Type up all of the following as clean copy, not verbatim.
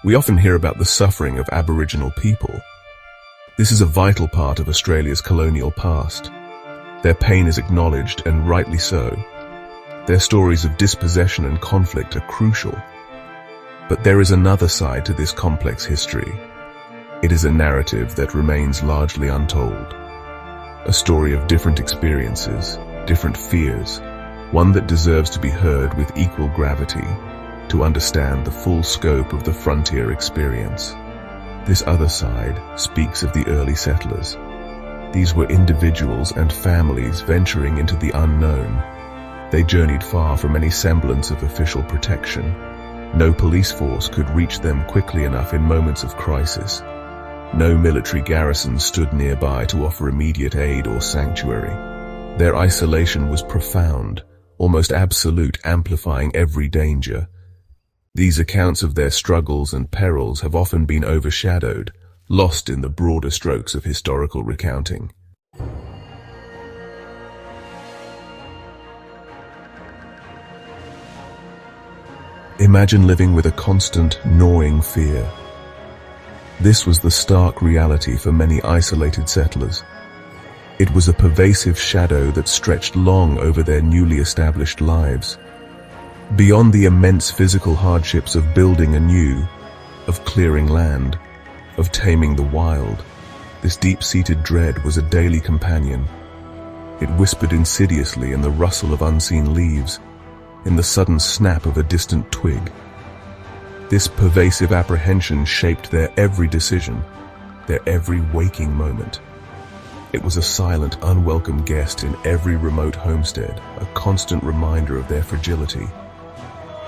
We often hear about the suffering of Aboriginal people. This is a vital part of Australia's colonial past. Their pain is acknowledged, and rightly so. Their stories of dispossession and conflict are crucial. But there is another side to this complex history. It is a narrative that remains largely untold. A story of different experiences, different fears, one that deserves to be heard with equal gravity to understand the full scope of the frontier experience. This other side speaks of the early settlers. These were individuals and families venturing into the unknown. They journeyed far from any semblance of official protection. No police force could reach them quickly enough in moments of crisis. No military garrison stood nearby to offer immediate aid or sanctuary. Their isolation was profound, almost absolute, amplifying every danger. These accounts of their struggles and perils have often been overshadowed, lost in the broader strokes of historical recounting. Imagine living with a constant, gnawing fear. This was the stark reality for many isolated settlers. It was a pervasive shadow that stretched long over their newly established lives. Beyond the immense physical hardships of building anew, of clearing land, of taming the wild, this deep-seated dread was a daily companion. It whispered insidiously in the rustle of unseen leaves, in the sudden snap of a distant twig. This pervasive apprehension shaped their every decision, their every waking moment. It was a silent, unwelcome guest in every remote homestead, a constant reminder of their fragility.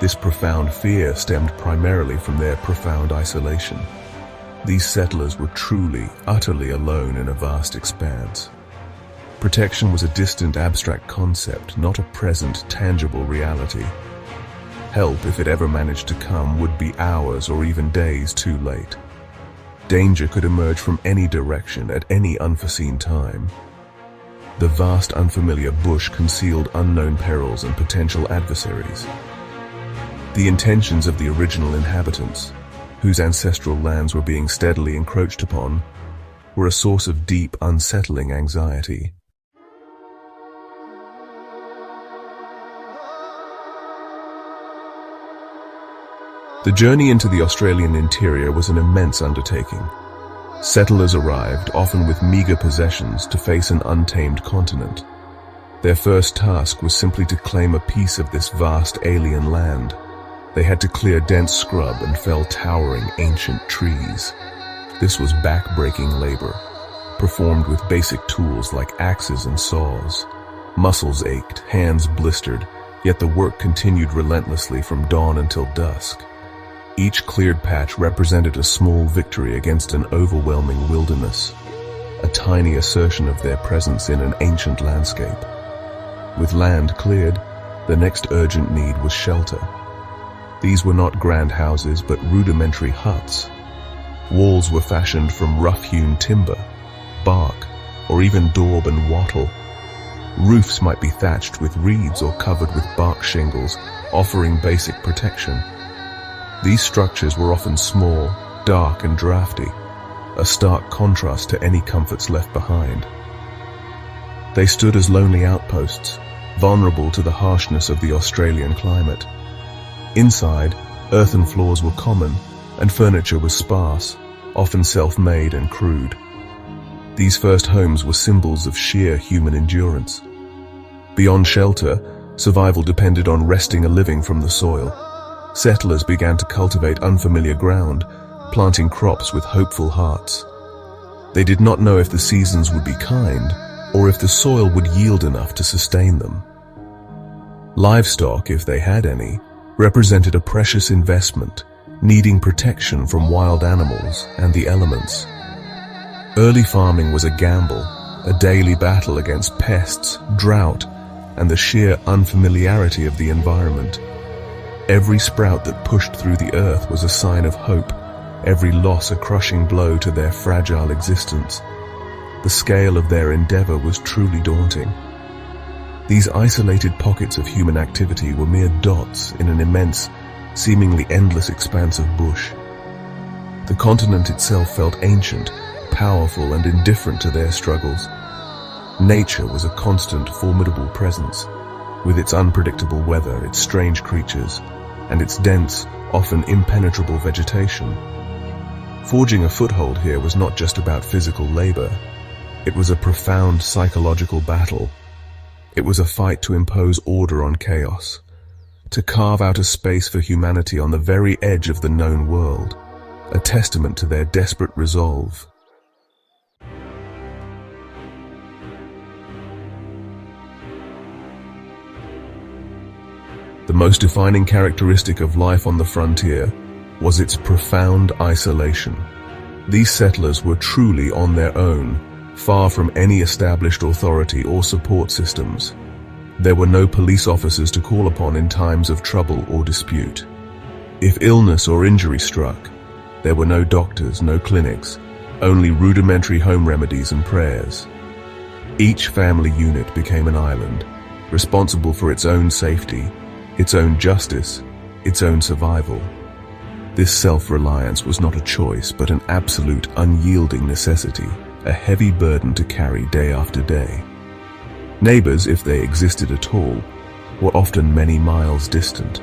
This profound fear stemmed primarily from their profound isolation. These settlers were truly, utterly alone in a vast expanse. Protection was a distant, abstract concept, not a present, tangible reality. Help, if it ever managed to come, would be hours or even days too late. Danger could emerge from any direction at any unforeseen time. The vast, unfamiliar bush concealed unknown perils and potential adversaries. The intentions of the original inhabitants, whose ancestral lands were being steadily encroached upon, were a source of deep, unsettling anxiety. The journey into the Australian interior was an immense undertaking. Settlers arrived, often with meager possessions, to face an untamed continent. Their first task was simply to claim a piece of this vast alien land. They had to clear dense scrub and fell towering ancient trees. This was back-breaking labor, performed with basic tools like axes and saws. Muscles ached, hands blistered, yet the work continued relentlessly from dawn until dusk. Each cleared patch represented a small victory against an overwhelming wilderness, a tiny assertion of their presence in an ancient landscape. With land cleared, the next urgent need was shelter. These were not grand houses, but rudimentary huts. Walls were fashioned from rough-hewn timber, bark, or even daub and wattle. Roofs might be thatched with reeds or covered with bark shingles, offering basic protection. These structures were often small, dark and drafty, a stark contrast to any comforts left behind. They stood as lonely outposts, vulnerable to the harshness of the Australian climate. Inside, earthen floors were common, and furniture was sparse, often self-made and crude. These first homes were symbols of sheer human endurance. Beyond shelter, survival depended on wresting a living from the soil. Settlers began to cultivate unfamiliar ground, planting crops with hopeful hearts. They did not know if the seasons would be kind, or if the soil would yield enough to sustain them. Livestock, if they had any, represented a precious investment, needing protection from wild animals and the elements. Early farming was a gamble, a daily battle against pests, drought, and the sheer unfamiliarity of the environment. Every sprout that pushed through the earth was a sign of hope, every loss a crushing blow to their fragile existence. The scale of their endeavor was truly daunting. These isolated pockets of human activity were mere dots in an immense, seemingly endless expanse of bush. The continent itself felt ancient, powerful, and indifferent to their struggles. Nature was a constant, formidable presence, with its unpredictable weather, its strange creatures, and its dense, often impenetrable vegetation. Forging a foothold here was not just about physical labor. It was a profound psychological battle. It was a fight to impose order on chaos, to carve out a space for humanity on the very edge of the known world, a testament to their desperate resolve. The most defining characteristic of life on the frontier was its profound isolation. These settlers were truly on their own, far from any established authority or support systems. There were no police officers to call upon in times of trouble or dispute. If illness or injury struck, there were no doctors, no clinics, only rudimentary home remedies and prayers. Each family unit became an island, responsible for its own safety, its own justice, its own survival. This self-reliance was not a choice, but an absolute, unyielding necessity, a heavy burden to carry day after day. Neighbors, if they existed at all, were often many miles distant.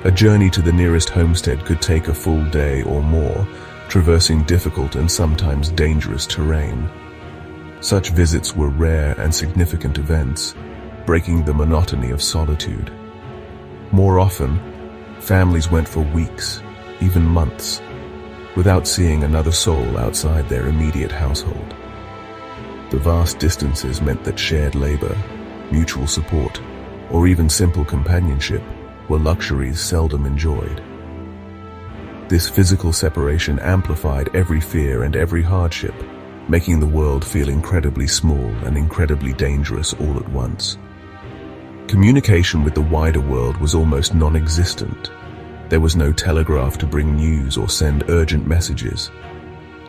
A journey to the nearest homestead could take a full day or more, traversing difficult and sometimes dangerous terrain. Such visits were rare and significant events, breaking the monotony of solitude. More often, families went for weeks, even months, without seeing another soul outside their immediate household. The vast distances meant that shared labor, mutual support, or even simple companionship were luxuries seldom enjoyed. This physical separation amplified every fear and every hardship, making the world feel incredibly small and incredibly dangerous all at once. Communication with the wider world was almost non-existent. There was no telegraph to bring news or send urgent messages.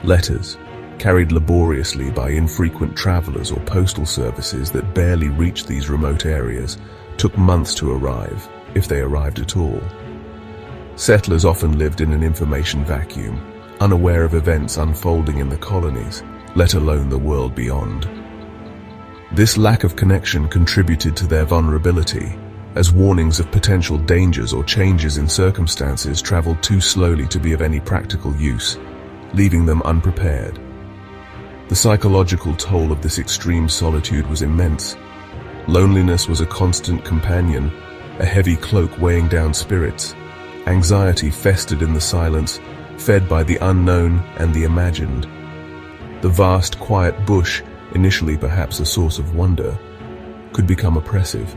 Letters, carried laboriously by infrequent travelers or postal services that barely reached these remote areas, took months to arrive, if they arrived at all. Settlers often lived in an information vacuum, unaware of events unfolding in the colonies, let alone the world beyond. This lack of connection contributed to their vulnerability, as warnings of potential dangers or changes in circumstances traveled too slowly to be of any practical use, leaving them unprepared. The psychological toll of this extreme solitude was immense. Loneliness was a constant companion, a heavy cloak weighing down spirits. Anxiety festered in the silence, fed by the unknown and the imagined. The vast, quiet bush, initially perhaps a source of wonder, could become oppressive,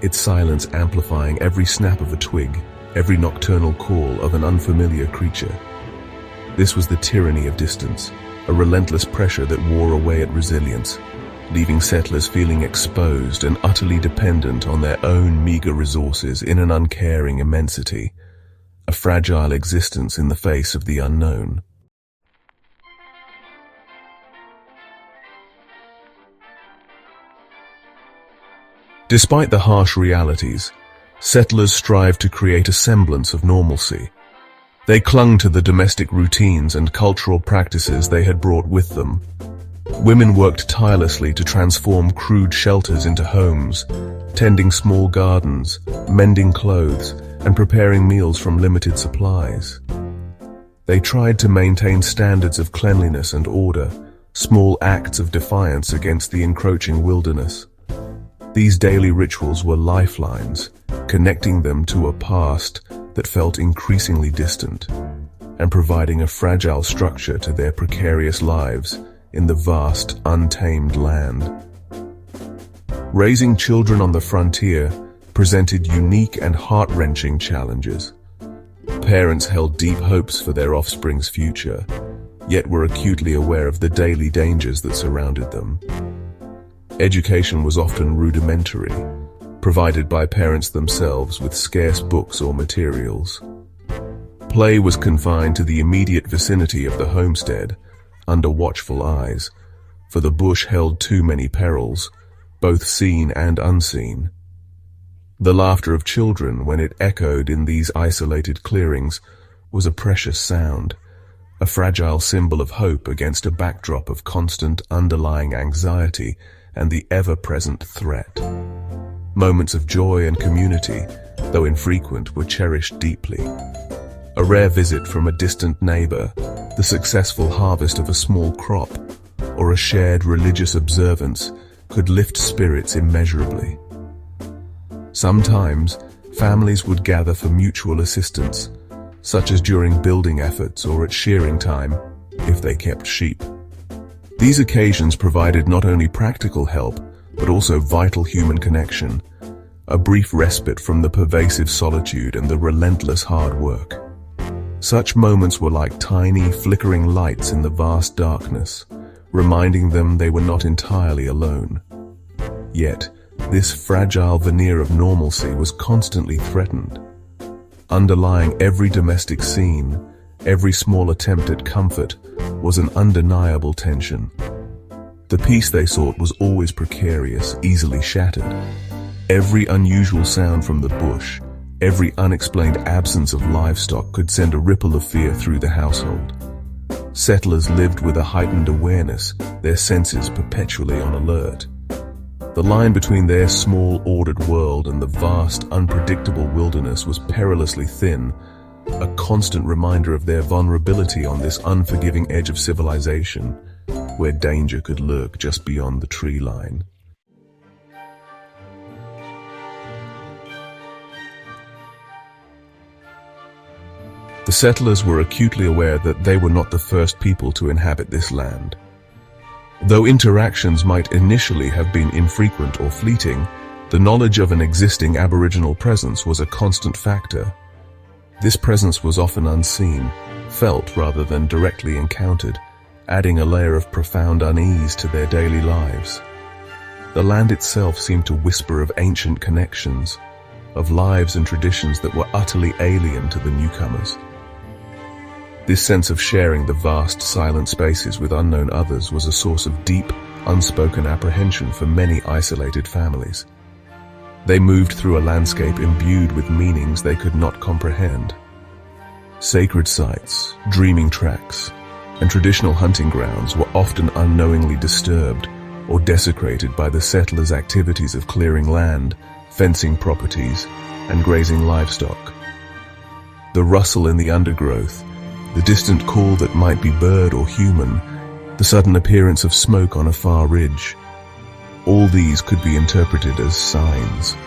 its silence amplifying every snap of a twig, every nocturnal call of an unfamiliar creature. This was the tyranny of distance, a relentless pressure that wore away at resilience, leaving settlers feeling exposed and utterly dependent on their own meager resources in an uncaring immensity, a fragile existence in the face of the unknown. Despite the harsh realities, settlers strived to create a semblance of normalcy. They clung to the domestic routines and cultural practices they had brought with them. Women worked tirelessly to transform crude shelters into homes, tending small gardens, mending clothes, and preparing meals from limited supplies. They tried to maintain standards of cleanliness and order, small acts of defiance against the encroaching wilderness. These daily rituals were lifelines, connecting them to a past that felt increasingly distant, and providing a fragile structure to their precarious lives in the vast, untamed land. Raising children on the frontier presented unique and heart-wrenching challenges. Parents held deep hopes for their offspring's future, yet were acutely aware of the daily dangers that surrounded them. Education was often rudimentary, provided by parents themselves with scarce books or materials. Play was confined to the immediate vicinity of the homestead, under watchful eyes, for the bush held too many perils, both seen and unseen. The laughter of children, when it echoed in these isolated clearings, was a precious sound, a fragile symbol of hope against a backdrop of constant underlying anxiety and the ever-present threat. Moments of joy and community, though infrequent, were cherished deeply. A rare visit from a distant neighbor, the successful harvest of a small crop, or a shared religious observance could lift spirits immeasurably. Sometimes, families would gather for mutual assistance, such as during building efforts or at shearing time, if they kept sheep. These occasions provided not only practical help, but also vital human connection, a brief respite from the pervasive solitude and the relentless hard work. Such moments were like tiny, flickering lights in the vast darkness, reminding them they were not entirely alone. Yet, this fragile veneer of normalcy was constantly threatened. Underlying every domestic scene, every small attempt at comfort, was an undeniable tension. The peace they sought was always precarious, easily shattered. Every unusual sound from the bush, every unexplained absence of livestock could send a ripple of fear through the household. Settlers lived with a heightened awareness, their senses perpetually on alert. The line between their small, ordered world and the vast, unpredictable wilderness was perilously thin, a constant reminder of their vulnerability on this unforgiving edge of civilization, where danger could lurk just beyond the tree line. The settlers were acutely aware that they were not the first people to inhabit this land. Though interactions might initially have been infrequent or fleeting, the knowledge of an existing Aboriginal presence was a constant factor. This presence was often unseen, felt rather than directly encountered, adding a layer of profound unease to their daily lives. The land itself seemed to whisper of ancient connections, of lives and traditions that were utterly alien to the newcomers. This sense of sharing the vast, silent spaces with unknown others was a source of deep, unspoken apprehension for many isolated families. They moved through a landscape imbued with meanings they could not comprehend. Sacred sites, dreaming tracks, and traditional hunting grounds were often unknowingly disturbed or desecrated by the settlers' activities of clearing land, fencing properties, and grazing livestock. The rustle in the undergrowth, the distant call that might be bird or human, the sudden appearance of smoke on a far ridge. All these could be interpreted as signs.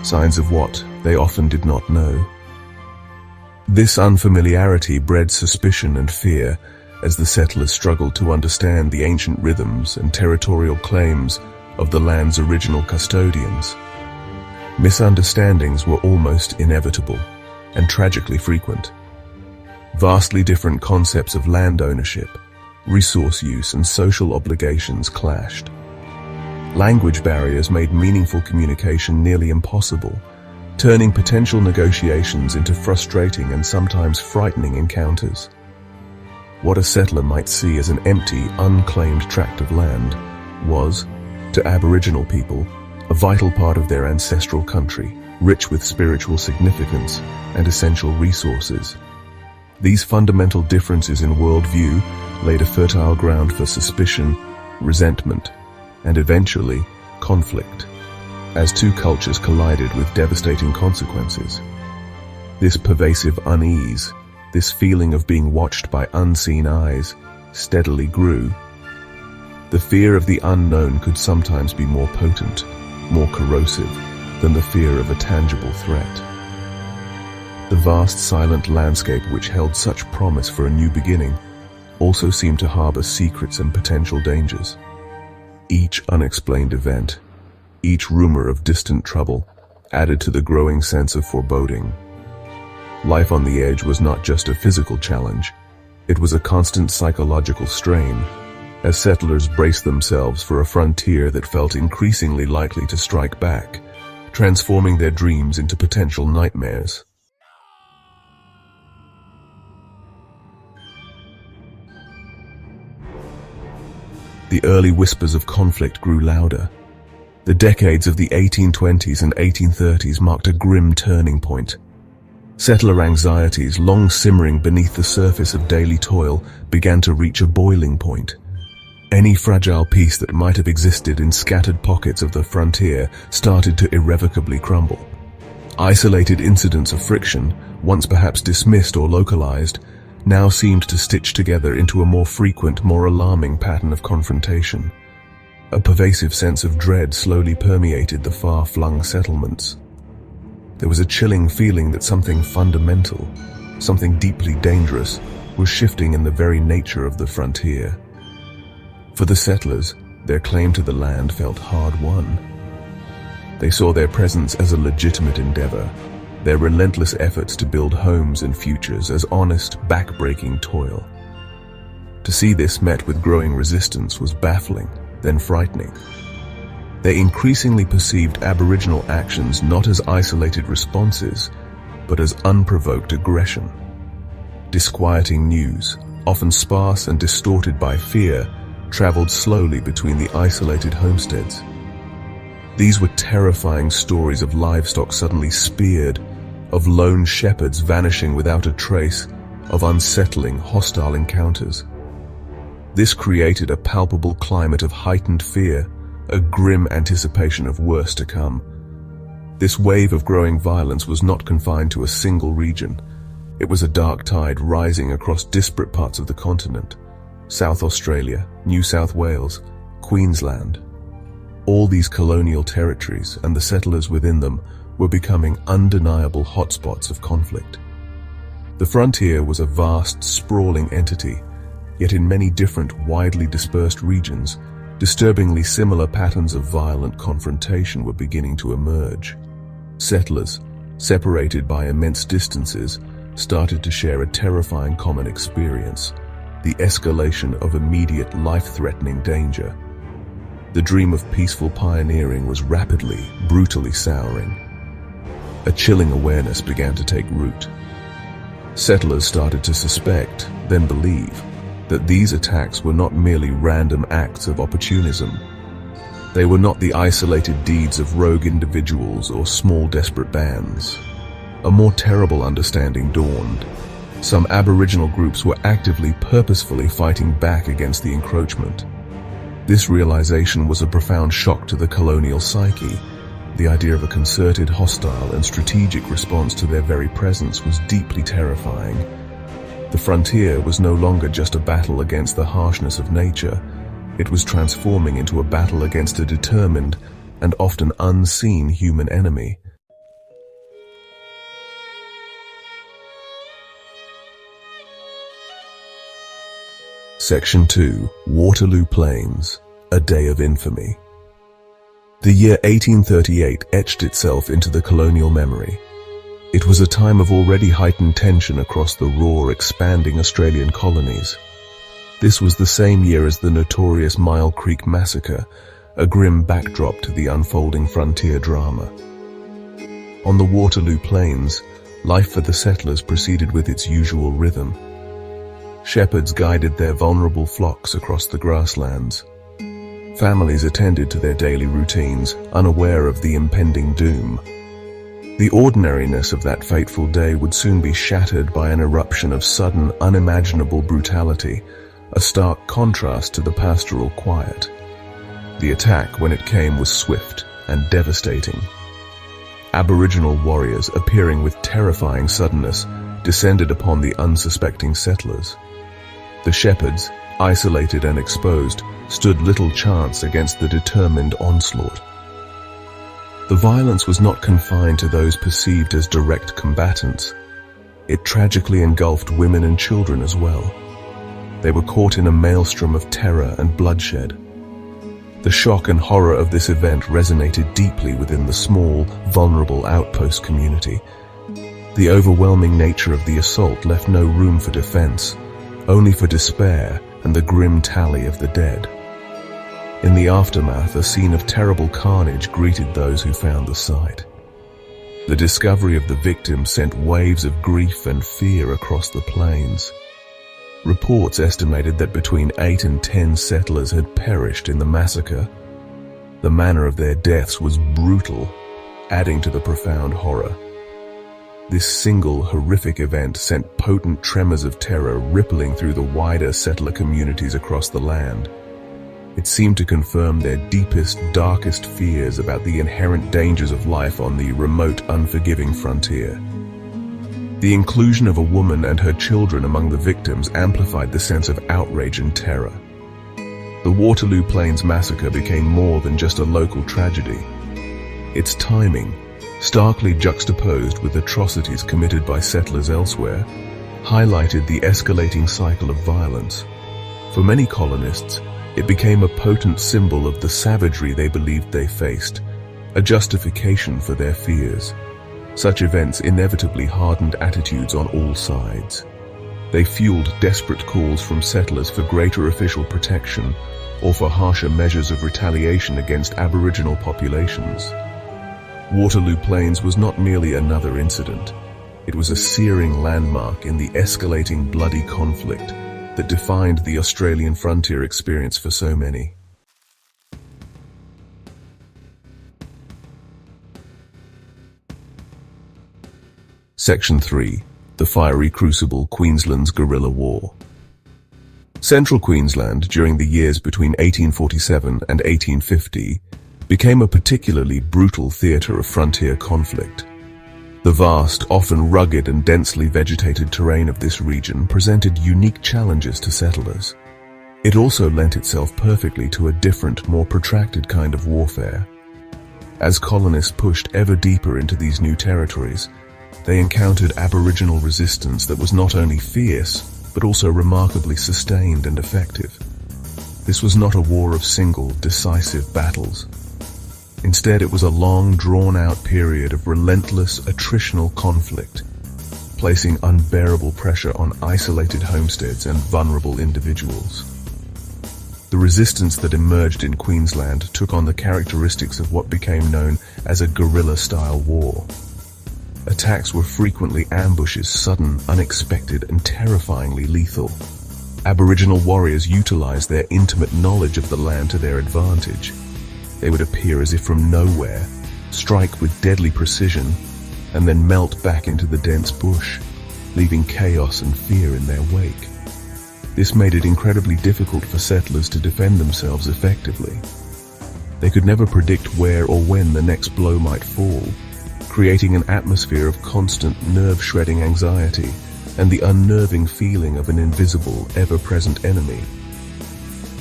Signs of what they often did not know. This unfamiliarity bred suspicion and fear as the settlers struggled to understand the ancient rhythms and territorial claims of the land's original custodians. Misunderstandings were almost inevitable and tragically frequent. Vastly different concepts of land ownership, resource use, and social obligations clashed. Language barriers made meaningful communication nearly impossible, turning potential negotiations into frustrating and sometimes frightening encounters. What a settler might see as an empty, unclaimed tract of land was, to Aboriginal people, a vital part of their ancestral country, rich with spiritual significance and essential resources. These fundamental differences in worldview laid a fertile ground for suspicion, resentment, and eventually conflict, as two cultures collided with devastating consequences. This pervasive unease, this feeling of being watched by unseen eyes, steadily grew. The fear of the unknown could sometimes be more potent, more corrosive, than the fear of a tangible threat. The vast silent landscape which held such promise for a new beginning also seemed to harbor secrets and potential dangers. Each unexplained event, each rumor of distant trouble, added to the growing sense of foreboding. Life on the edge was not just a physical challenge, it was a constant psychological strain, as settlers braced themselves for a frontier that felt increasingly likely to strike back, transforming their dreams into potential nightmares. The early whispers of conflict grew louder. The decades of the 1820s and 1830s marked a grim turning point. Settler anxieties, long simmering beneath the surface of daily toil, began to reach a boiling point. Any fragile peace that might have existed in scattered pockets of the frontier started to irrevocably crumble. Isolated incidents of friction, once perhaps dismissed or localized, now seemed to stitch together into a more frequent, more alarming pattern of confrontation. A pervasive sense of dread slowly permeated the far-flung settlements. There was a chilling feeling that something fundamental, something deeply dangerous, was shifting in the very nature of the frontier. For the settlers, their claim to the land felt hard-won. They saw their presence as a legitimate endeavor, their relentless efforts to build homes and futures as honest, back-breaking toil. To see this met with growing resistance was baffling, then frightening. They increasingly perceived Aboriginal actions not as isolated responses, but as unprovoked aggression. Disquieting news, often sparse and distorted by fear, traveled slowly between the isolated homesteads. These were terrifying stories of livestock suddenly speared, of lone shepherds vanishing without a trace, of unsettling, hostile encounters. This created a palpable climate of heightened fear, a grim anticipation of worse to come. This wave of growing violence was not confined to a single region. It was a dark tide rising across disparate parts of the continent: South Australia, New South Wales, Queensland. All these colonial territories and the settlers within them were becoming undeniable hotspots of conflict. The frontier was a vast, sprawling entity, yet in many different, widely dispersed regions, disturbingly similar patterns of violent confrontation were beginning to emerge. Settlers, separated by immense distances, started to share a terrifying common experience: the escalation of immediate, life-threatening danger. The dream of peaceful pioneering was rapidly, brutally souring. A chilling awareness began to take root. Settlers started to suspect, then believe, that these attacks were not merely random acts of opportunism. They were not the isolated deeds of rogue individuals or small desperate bands. A more terrible understanding dawned. Some Aboriginal groups were actively, purposefully fighting back against the encroachment. This realization was a profound shock to the colonial psyche. The idea of a concerted, hostile, and strategic response to their very presence was deeply terrifying. The frontier was no longer just a battle against the harshness of nature. It was transforming into a battle against a determined and often unseen human enemy. Section 2. Waterloo Plains, a Day of Infamy. The year 1838 etched itself into the colonial memory. It was a time of already heightened tension across the raw, expanding Australian colonies. This was the same year as the notorious Myall Creek massacre, a grim backdrop to the unfolding frontier drama. On the Waterloo Plains, life for the settlers proceeded with its usual rhythm. Shepherds guided their vulnerable flocks across the grasslands. Families attended to their daily routines, unaware of the impending doom. The ordinariness of that fateful day would soon be shattered by an eruption of sudden, unimaginable brutality, a stark contrast to the pastoral quiet. The attack, when it came, was swift and devastating. Aboriginal warriors, appearing with terrifying suddenness, descended upon the unsuspecting settlers. The shepherds, isolated and exposed, stood little chance against the determined onslaught. The violence was not confined to those perceived as direct combatants. It tragically engulfed women and children as well. They were caught in a maelstrom of terror and bloodshed. The shock and horror of this event resonated deeply within the small, vulnerable outpost community. The overwhelming nature of the assault left no room for defense, only for despair and the grim tally of the dead. In the aftermath, a scene of terrible carnage greeted those who found the site. The discovery of the victims sent waves of grief and fear across the plains. Reports estimated that between 8 and 10 settlers had perished in the massacre. The manner of their deaths was brutal, adding to the profound horror. This single horrific event sent potent tremors of terror rippling through the wider settler communities across the land. It seemed to confirm their deepest, darkest fears about the inherent dangers of life on the remote, unforgiving frontier. The inclusion of a woman and her children among the victims amplified the sense of outrage and terror. The Waterloo Plains Massacre became more than just a local tragedy. Its timing, starkly juxtaposed with atrocities committed by settlers elsewhere, highlighted the escalating cycle of violence. For many colonists, it became a potent symbol of the savagery they believed they faced, a justification for their fears. Such events inevitably hardened attitudes on all sides. They fueled desperate calls from settlers for greater official protection or for harsher measures of retaliation against Aboriginal populations. Waterloo Plains was not merely another incident. It was a searing landmark in the escalating bloody conflict that defined the Australian frontier experience for so many. Section 3. The Fiery Crucible, Queensland's Guerrilla War. Central Queensland, during the years between 1847 and 1850, became a particularly brutal theatre of frontier conflict. The vast, often rugged and densely vegetated terrain of this region presented unique challenges to settlers. It also lent itself perfectly to a different, more protracted kind of warfare. As colonists pushed ever deeper into these new territories, they encountered Aboriginal resistance that was not only fierce, but also remarkably sustained and effective. This was not a war of single, decisive battles. Instead, it was a long, drawn-out period of relentless, attritional conflict, placing unbearable pressure on isolated homesteads and vulnerable individuals. The resistance that emerged in Queensland took on the characteristics of what became known as a guerrilla-style war. Attacks were frequently ambushes, sudden, unexpected, and terrifyingly lethal. Aboriginal warriors utilized their intimate knowledge of the land to their advantage. They would appear as if from nowhere, strike with deadly precision, and then melt back into the dense bush, leaving chaos and fear in their wake. This made it incredibly difficult for settlers to defend themselves effectively. They could never predict where or when the next blow might fall, creating an atmosphere of constant nerve-shredding anxiety and the unnerving feeling of an invisible, ever-present enemy.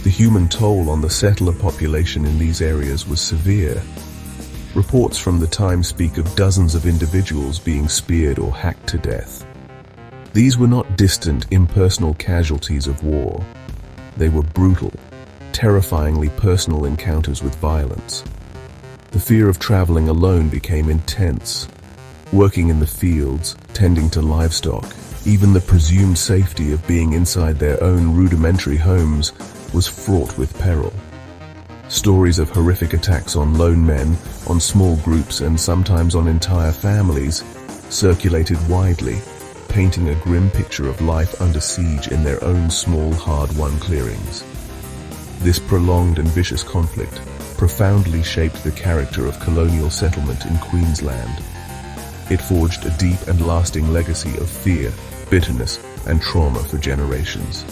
The human toll on the settler population in these areas was severe. Reports from the time speak of dozens of individuals being speared or hacked to death. These were not distant, impersonal casualties of war. They were brutal, terrifyingly personal encounters with violence. The fear of traveling alone became intense. Working in the fields, tending to livestock, even the presumed safety of being inside their own rudimentary homes was fraught with peril. Stories of horrific attacks on lone men, on small groups, and sometimes on entire families circulated widely, painting a grim picture of life under siege in their own small, hard-won clearings. This prolonged and vicious conflict profoundly shaped the character of colonial settlement in Queensland. It forged a deep and lasting legacy of fear, bitterness, and trauma for generations.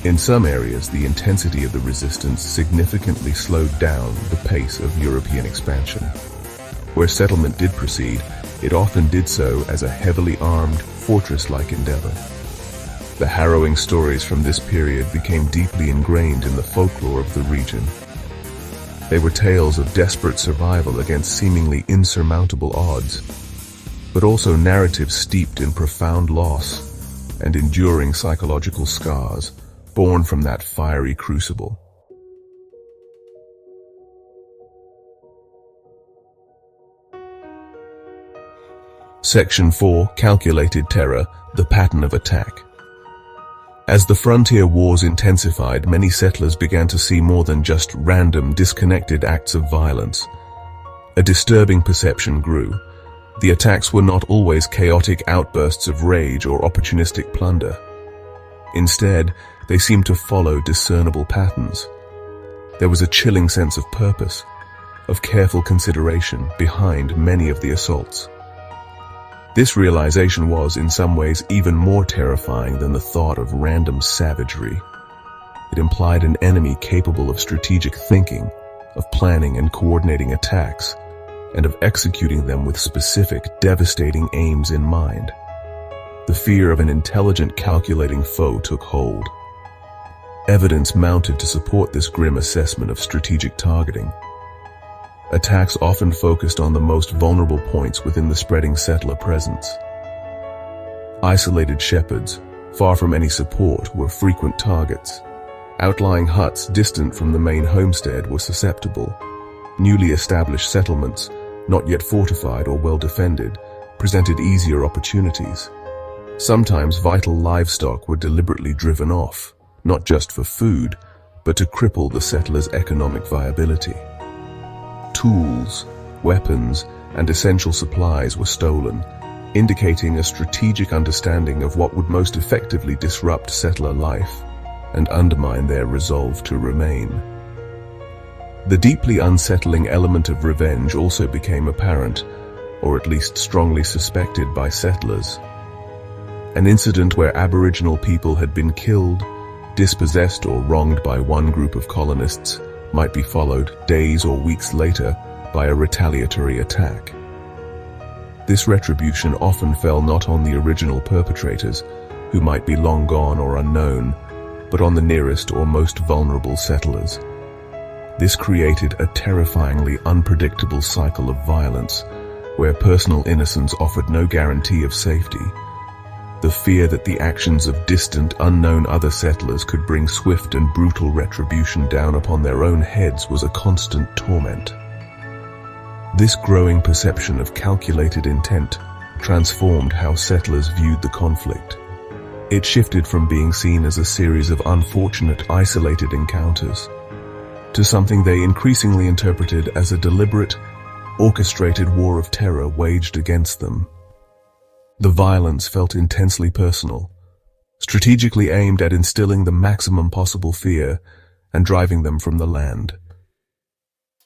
In some areas, the intensity of the resistance significantly slowed down the pace of European expansion. Where settlement did proceed, it often did so as a heavily armed, fortress-like endeavor. The harrowing stories from this period became deeply ingrained in the folklore of the region. They were tales of desperate survival against seemingly insurmountable odds, but also narratives steeped in profound loss and enduring psychological scars born from that fiery crucible. Section 4. Calculated Terror, the Pattern of Attack. As the frontier wars intensified, many settlers began to see more than just random, disconnected acts of violence. A disturbing perception grew. The attacks were not always chaotic outbursts of rage or opportunistic plunder. Instead, they seemed to follow discernible patterns. There was a chilling sense of purpose, of careful consideration behind many of the assaults. This realization was, in some ways, even more terrifying than the thought of random savagery. It implied an enemy capable of strategic thinking, of planning and coordinating attacks, and of executing them with specific, devastating aims in mind. The fear of an intelligent, calculating foe took hold. Evidence mounted to support this grim assessment of strategic targeting. Attacks often focused on the most vulnerable points within the spreading settler presence. Isolated shepherds, far from any support, were frequent targets. Outlying huts distant from the main homestead were susceptible. Newly established settlements, not yet fortified or well defended, presented easier opportunities. Sometimes vital livestock were deliberately driven off, not just for food, but to cripple the settlers' economic viability. Tools, weapons, and essential supplies were stolen, indicating a strategic understanding of what would most effectively disrupt settler life and undermine their resolve to remain. The deeply unsettling element of revenge also became apparent, or at least strongly suspected by settlers. An incident where Aboriginal people had been killed, dispossessed, or wronged by one group of colonists might be followed days or weeks later by a retaliatory attack. This retribution often fell not on the original perpetrators, who might be long gone or unknown, but on the nearest or most vulnerable settlers. This created a terrifyingly unpredictable cycle of violence, where personal innocence offered no guarantee of safety. The fear that the actions of distant, unknown other settlers could bring swift and brutal retribution down upon their own heads was a constant torment. This growing perception of calculated intent transformed how settlers viewed the conflict. It shifted from being seen as a series of unfortunate, isolated encounters to something they increasingly interpreted as a deliberate, orchestrated war of terror waged against them. The violence felt intensely personal, strategically aimed at instilling the maximum possible fear and driving them from the land.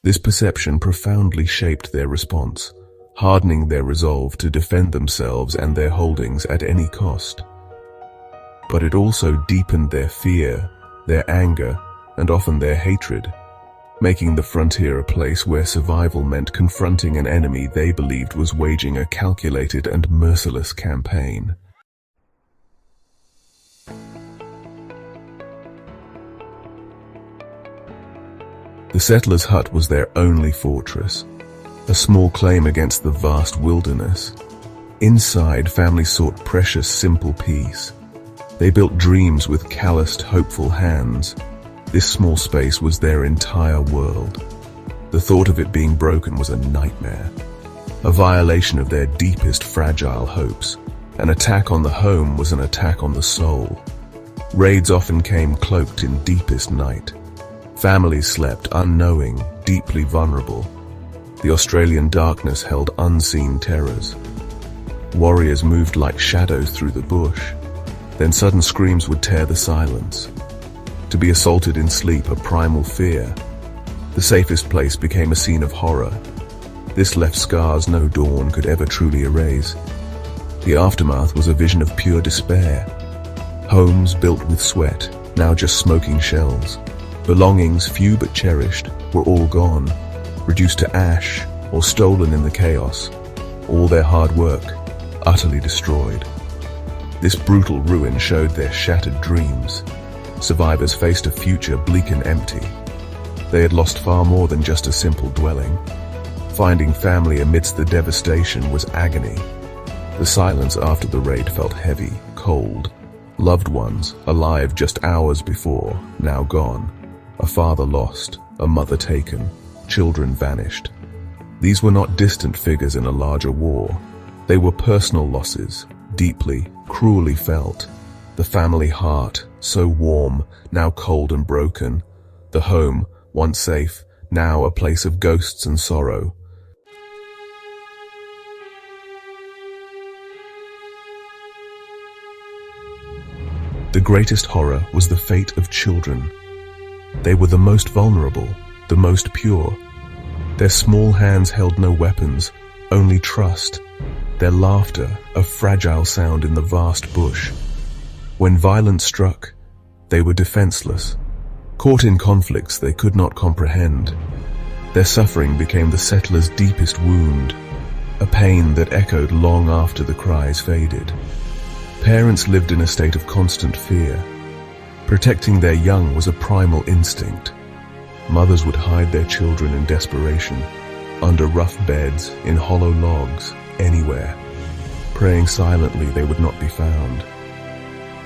This perception profoundly shaped their response, hardening their resolve to defend themselves and their holdings at any cost. But it also deepened their fear, their anger, and often their hatred, making the frontier a place where survival meant confronting an enemy they believed was waging a calculated and merciless campaign. The settlers' hut was their only fortress, a small claim against the vast wilderness. Inside, families sought precious, simple peace. They built dreams with calloused, hopeful hands. This small space was their entire world. The thought of it being broken was a nightmare, a violation of their deepest fragile hopes. An attack on the home was an attack on the soul. Raids often came cloaked in deepest night. Families slept unknowing, deeply vulnerable. The Australian darkness held unseen terrors. Warriors moved like shadows through the bush. Then sudden screams would tear the silence. To be assaulted in sleep, a primal fear. The safest place became a scene of horror. This left scars no dawn could ever truly erase. The aftermath was a vision of pure despair. Homes built with sweat, now just smoking shells. Belongings, few but cherished, were all gone, reduced to ash or stolen in the chaos. All their hard work, utterly destroyed. This brutal ruin showed their shattered dreams. Survivors faced a future bleak and empty. They had lost far more than just a simple dwelling. Finding family amidst the devastation was agony. The silence after the raid felt heavy, cold. Loved ones, alive just hours before, now gone. A father lost, a mother taken, children vanished. These were not distant figures in a larger war. They were personal losses, deeply, cruelly felt. The family heart, so warm, now cold and broken. The home, once safe, now a place of ghosts and sorrow. The greatest horror was the fate of children. They were the most vulnerable, the most pure. Their small hands held no weapons, only trust. their laughter a fragile sound in the vast bush. When violence struck, they were defenseless, caught in conflicts they could not comprehend. Their suffering became the settlers' deepest wound, a pain that echoed long after the cries faded. Parents lived in a state of constant fear. Protecting their young was a primal instinct. Mothers would hide their children in desperation, under rough beds, in hollow logs, anywhere, praying silently they would not be found.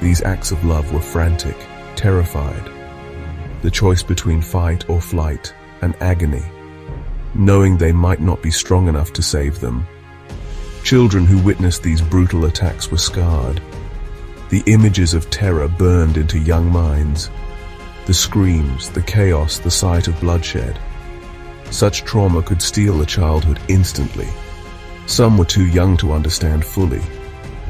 These acts of love were frantic, terrified. The choice between fight or flight, an agony, knowing they might not be strong enough to save them. Children who witnessed these brutal attacks were scarred. The images of terror burned into young minds. The screams, the chaos, the sight of bloodshed. Such trauma could steal a childhood instantly. Some were too young to understand fully,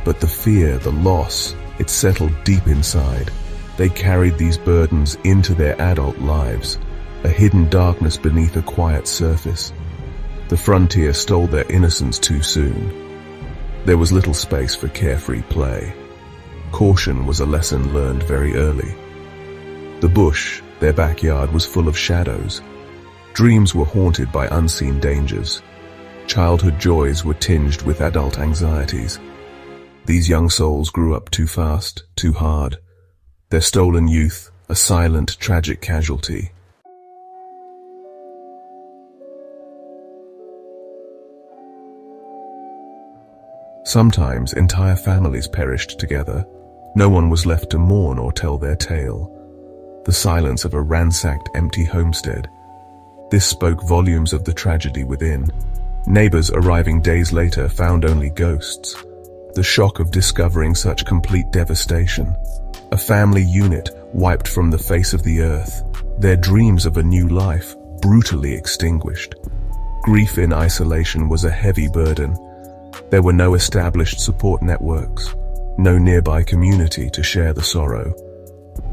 but the fear, the loss, it settled deep inside. They carried these burdens into their adult lives, a hidden darkness beneath a quiet surface. The frontier stole their innocence too soon. There was little space for carefree play. Caution was a lesson learned very early. The bush, their backyard, was full of shadows. Dreams were haunted by unseen dangers. Childhood joys were tinged with adult anxieties. These young souls grew up too fast, too hard. Their stolen youth, a silent, tragic casualty. Sometimes entire families perished together. No one was left to mourn or tell their tale. The silence of a ransacked, empty homestead. This spoke volumes of the tragedy within. Neighbors arriving days later found only ghosts. The shock of discovering such complete devastation. A family unit wiped from the face of the earth. Their dreams of a new life brutally extinguished. Grief in isolation was a heavy burden. There were no established support networks, no nearby community to share the sorrow.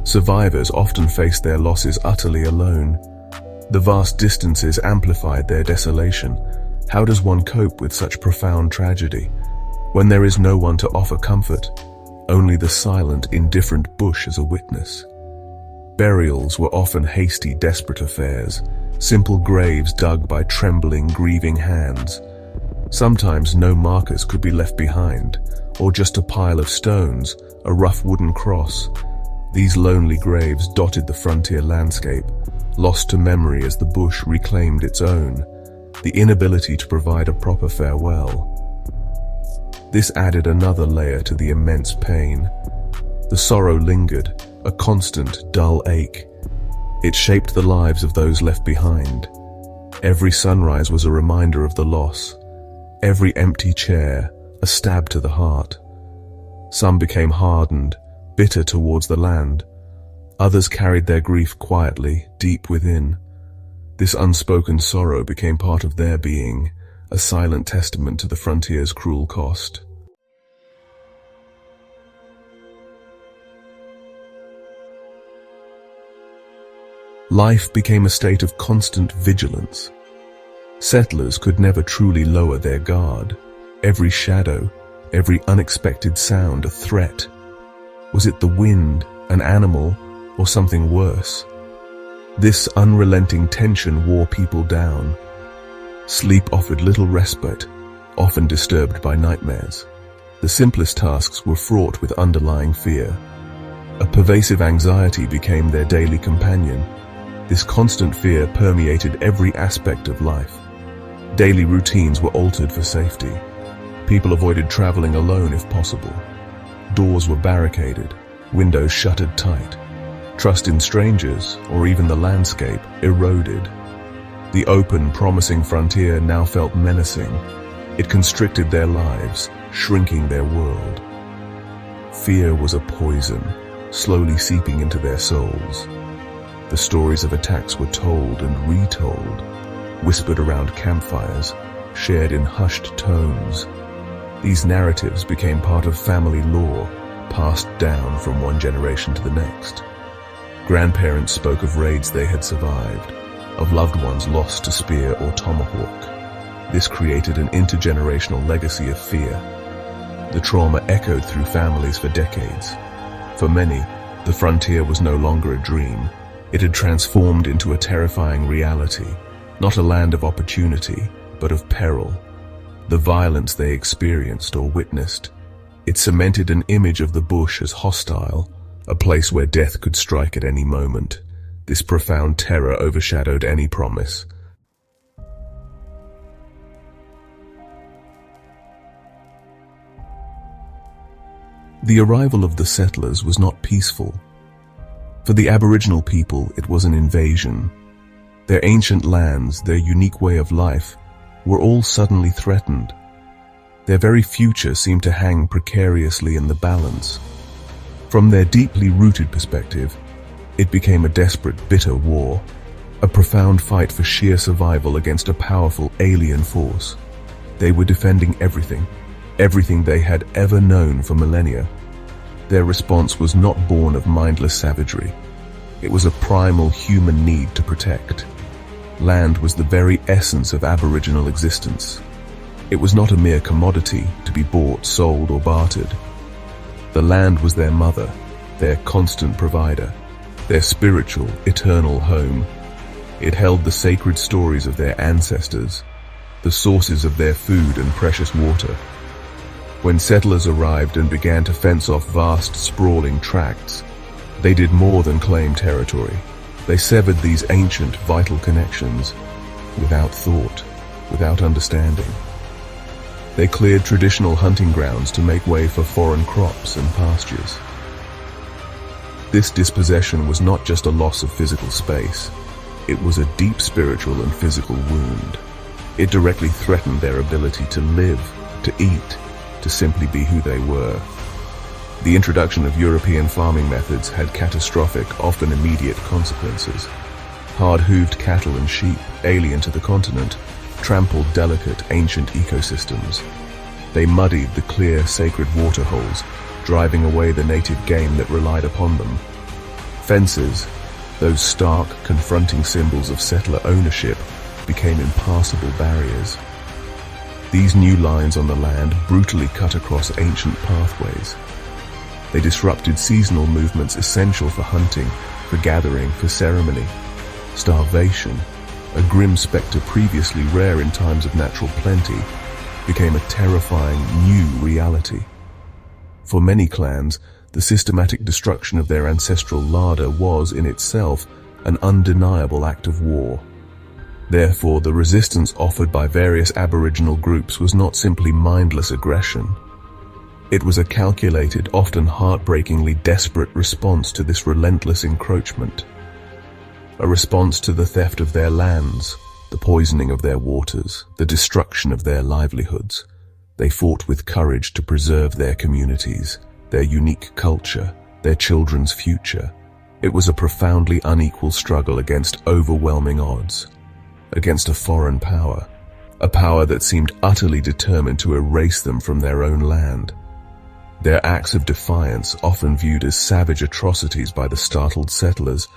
Survivors often faced their losses utterly alone. The vast distances amplified their desolation. How does one cope with such profound tragedy? When there is no one to offer comfort, only the silent, indifferent bush as a witness. Burials were often hasty, desperate affairs, simple graves dug by trembling, grieving hands. Sometimes no markers could be left behind, or just a pile of stones, a rough wooden cross. These lonely graves dotted the frontier landscape, lost to memory as the bush reclaimed its own, the inability to provide a proper farewell. This added another layer to the immense pain. The sorrow lingered, a constant, dull ache. It shaped the lives of those left behind. Every sunrise was a reminder of the loss. Every empty chair, a stab to the heart. Some became hardened, bitter towards the land. Others carried their grief quietly, deep within. This unspoken sorrow became part of their being, a silent testament to the frontier's cruel cost. Life became a state of constant vigilance. Settlers could never truly lower their guard. Every shadow, every unexpected sound, a threat. Was it the wind, an animal, or something worse? This unrelenting tension wore people down. Sleep offered little respite, often disturbed by nightmares. The simplest tasks were fraught with underlying fear. A pervasive anxiety became their daily companion. This constant fear permeated every aspect of life. Daily routines were altered for safety. People avoided traveling alone if possible. Doors were barricaded, windows shuttered tight. Trust in strangers, or even the landscape, eroded. The open, promising frontier now felt menacing. It constricted their lives, shrinking their world. Fear was a poison, slowly seeping into their souls. The stories of attacks were told and retold, whispered around campfires, shared in hushed tones. These narratives became part of family lore, passed down from one generation to the next. Grandparents spoke of raids they had survived, of loved ones lost to spear or tomahawk. This created an intergenerational legacy of fear. The trauma echoed through families for decades. For many, the frontier was no longer a dream. It had transformed into a terrifying reality, not a land of opportunity, but of peril. The violence they experienced or witnessed, it cemented an image of the bush as hostile, a place where death could strike at any moment. This profound terror overshadowed any promise. The arrival of the settlers was not peaceful. For the Aboriginal people, it was an invasion. Their ancient lands, their unique way of life, were all suddenly threatened. Their very future seemed to hang precariously in the balance. From their deeply rooted perspective, it became a desperate, bitter war, a profound fight for sheer survival against a powerful alien force. They were defending everything they had ever known for millennia. Their response was not born of mindless savagery. It was a primal human need to protect. Land was the very essence of Aboriginal existence. It was not a mere commodity to be bought, sold, or bartered. The land was their mother, their constant provider, their spiritual, eternal home. It held the sacred stories of their ancestors, the sources of their food and precious water. When settlers arrived and began to fence off vast, sprawling tracts, they did more than claim territory. They severed these ancient, vital connections without thought, without understanding. They cleared traditional hunting grounds to make way for foreign crops and pastures. This dispossession was not just a loss of physical space. It was a deep spiritual and physical wound. It directly threatened their ability to live, to eat, to simply be who they were. The introduction of European farming methods had catastrophic, often immediate consequences. Hard-hooved cattle and sheep, alien to the continent, trampled delicate, ancient ecosystems. They muddied the clear, sacred waterholes, driving away the native game that relied upon them. Fences, those stark, confronting symbols of settler ownership, became impassable barriers. These new lines on the land brutally cut across ancient pathways. They disrupted seasonal movements essential for hunting, for gathering, for ceremony. Starvation, a grim specter previously rare in times of natural plenty, became a terrifying new reality. For many clans, the systematic destruction of their ancestral larder was, in itself, an undeniable act of war. Therefore, the resistance offered by various Aboriginal groups was not simply mindless aggression. It was a calculated, often heartbreakingly desperate response to this relentless encroachment. A response to the theft of their lands, the poisoning of their waters, the destruction of their livelihoods. They fought with courage to preserve their communities, their unique culture, their children's future. It was a profoundly unequal struggle against overwhelming odds, against a foreign power, a power that seemed utterly determined to erase them from their own land. Their acts of defiance, often viewed as savage atrocities by the startled settlers,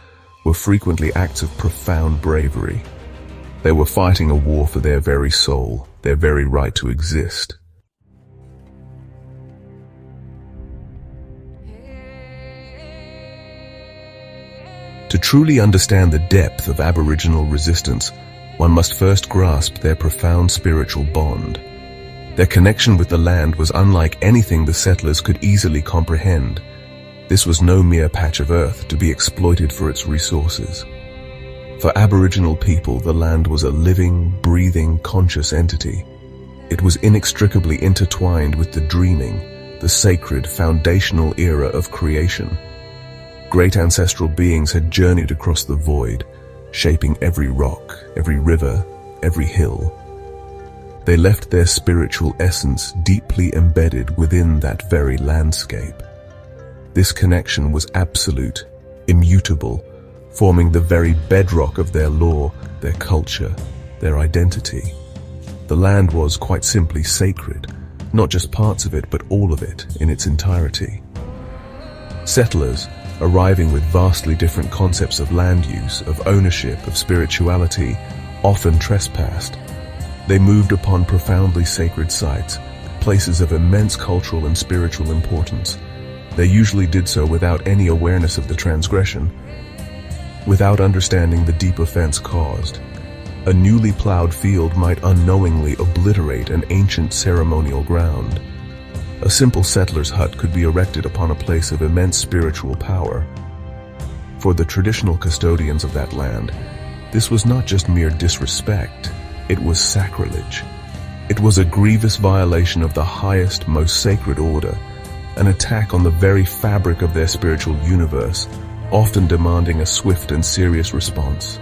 were frequently acts of profound bravery. They were fighting a war for their very soul, their very right to exist. To truly understand the depth of Aboriginal resistance, one must first grasp their profound spiritual bond. Their connection with the land was unlike anything the settlers could easily comprehend. This was no mere patch of earth to be exploited for its resources. For Aboriginal people, the land was a living, breathing, conscious entity. It was inextricably intertwined with the dreaming, the sacred, foundational era of creation. Great ancestral beings had journeyed across the void, shaping every rock, every river, every hill. They left their spiritual essence deeply embedded within that very landscape. This connection was absolute, immutable, forming the very bedrock of their lore, their culture, their identity. The land was, quite simply, sacred, not just parts of it, but all of it in its entirety. Settlers, arriving with vastly different concepts of land use, of ownership, of spirituality, often trespassed. They moved upon profoundly sacred sites, places of immense cultural and spiritual importance. They usually did so without any awareness of the transgression, without understanding the deep offense caused. A newly plowed field might unknowingly obliterate an ancient ceremonial ground. A simple settler's hut could be erected upon a place of immense spiritual power. For the traditional custodians of that land, this was not just mere disrespect, it was sacrilege. It was a grievous violation of the highest, most sacred order, an attack on the very fabric of their spiritual universe, often demanding a swift and serious response.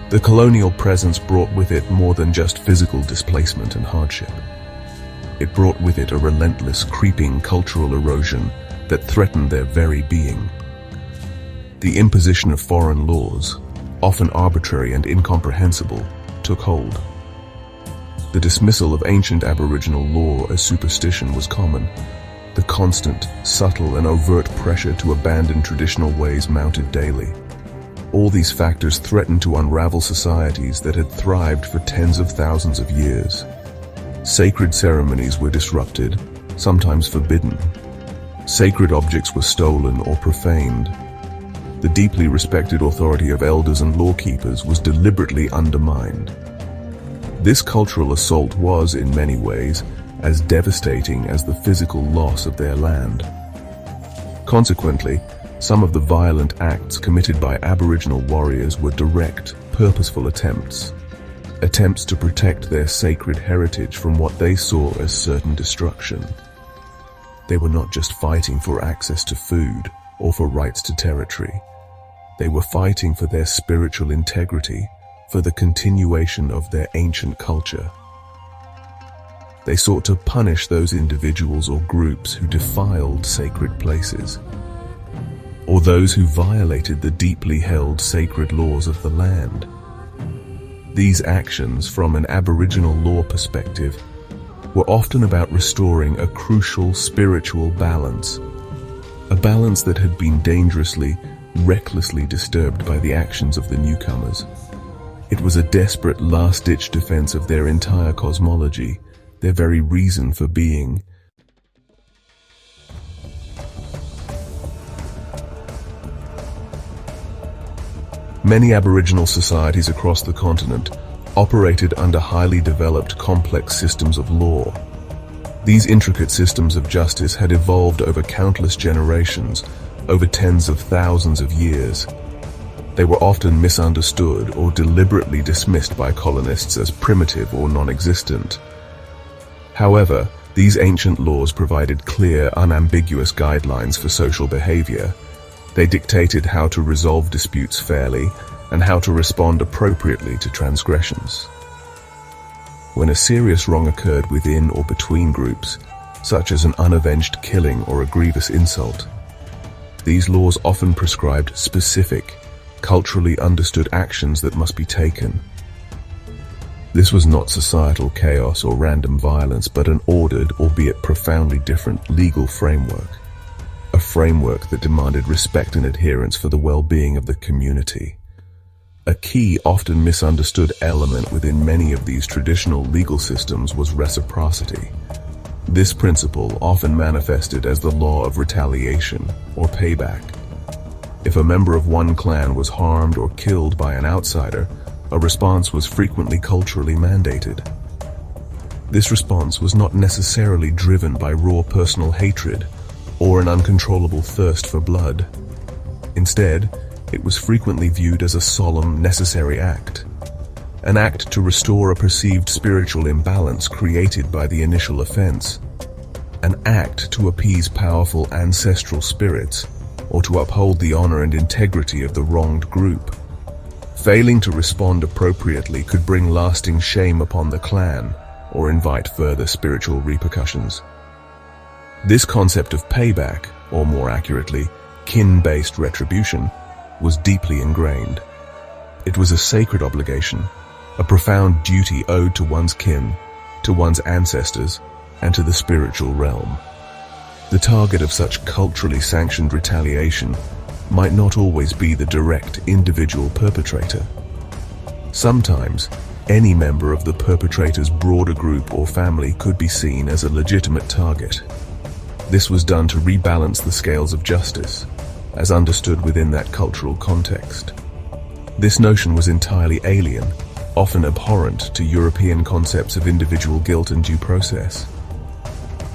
The colonial presence brought with it more than just physical displacement and hardship. It brought with it a relentless, creeping cultural erosion that threatened their very being. The imposition of foreign laws, often arbitrary and incomprehensible, took hold. The dismissal of ancient Aboriginal law as superstition was common. The constant, subtle, and overt pressure to abandon traditional ways mounted daily. All these factors threatened to unravel societies that had thrived for tens of thousands of years. Sacred ceremonies were disrupted, sometimes forbidden. Sacred objects were stolen or profaned. The deeply respected authority of elders and lawkeepers was deliberately undermined. This cultural assault was, in many ways, as devastating as the physical loss of their land. Consequently, some of the violent acts committed by Aboriginal warriors were direct, purposeful attempts to protect their sacred heritage from what they saw as certain destruction. They were not just fighting for access to food or for rights to territory. They were fighting for their spiritual integrity, for the continuation of their ancient culture. They sought to punish those individuals or groups who defiled sacred places, or those who violated the deeply held sacred laws of the land. These actions, from an Aboriginal law perspective, were often about restoring a crucial spiritual balance, a balance that had been dangerously, recklessly disturbed by the actions of the newcomers. It was a desperate last-ditch defense of their entire cosmology, their very reason for being. Many Aboriginal societies across the continent operated under highly developed, complex systems of law. These intricate systems of justice had evolved over countless generations, over tens of thousands of years. They were often misunderstood or deliberately dismissed by colonists as primitive or non-existent. However, these ancient laws provided clear, unambiguous guidelines for social behavior. They dictated how to resolve disputes fairly and how to respond appropriately to transgressions. When a serious wrong occurred within or between groups, such as an unavenged killing or a grievous insult, these laws often prescribed specific, culturally understood actions that must be taken. This was not societal chaos or random violence, but an ordered, albeit profoundly different, legal framework. A framework that demanded respect and adherence for the well-being of the community. A key, often misunderstood element within many of these traditional legal systems was reciprocity. This principle often manifested as the law of retaliation or payback. If a member of one clan was harmed or killed by an outsider, a response was frequently culturally mandated. This response was not necessarily driven by raw personal hatred or an uncontrollable thirst for blood. Instead, it was frequently viewed as a solemn, necessary act. An act to restore a perceived spiritual imbalance created by the initial offense. An act to appease powerful ancestral spirits or to uphold the honor and integrity of the wronged group. Failing to respond appropriately could bring lasting shame upon the clan or invite further spiritual repercussions. This concept of payback, or more accurately, kin-based retribution, was deeply ingrained. It was a sacred obligation, a profound duty owed to one's kin, to one's ancestors, and to the spiritual realm. The target of such culturally sanctioned retaliation might not always be the direct individual perpetrator. Sometimes, any member of the perpetrator's broader group or family could be seen as a legitimate target. This was done to rebalance the scales of justice, as understood within that cultural context. This notion was entirely alien, often abhorrent to European concepts of individual guilt and due process.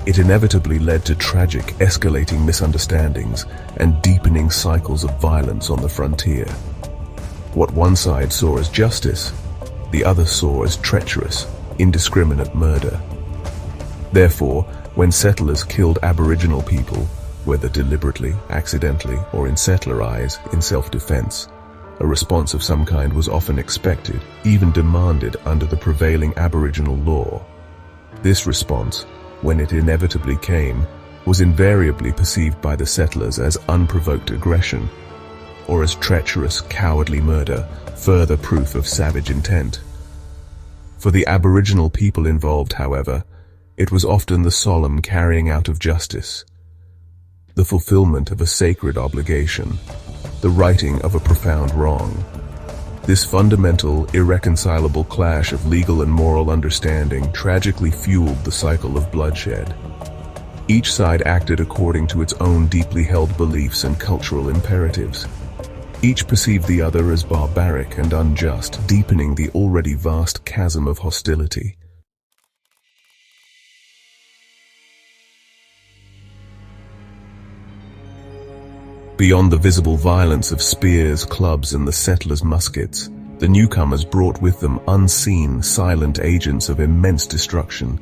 It inevitably led to tragic, escalating misunderstandings and deepening cycles of violence on the frontier. What one side saw as justice, the other saw as treacherous, indiscriminate murder. Therefore, when settlers killed Aboriginal people, whether deliberately, accidentally, or in settler eyes, in self-defense, a response of some kind was often expected, even demanded under the prevailing Aboriginal law. This response, when it inevitably came, was invariably perceived by the settlers as unprovoked aggression, or as treacherous, cowardly murder, further proof of savage intent. For the Aboriginal people involved, however, it was often the solemn carrying out of justice, the fulfillment of a sacred obligation, the righting of a profound wrong. This fundamental, irreconcilable clash of legal and moral understanding tragically fueled the cycle of bloodshed. Each side acted according to its own deeply held beliefs and cultural imperatives. Each perceived the other as barbaric and unjust, deepening the already vast chasm of hostility. Beyond the visible violence of spears, clubs, and the settlers' muskets, the newcomers brought with them unseen, silent agents of immense destruction.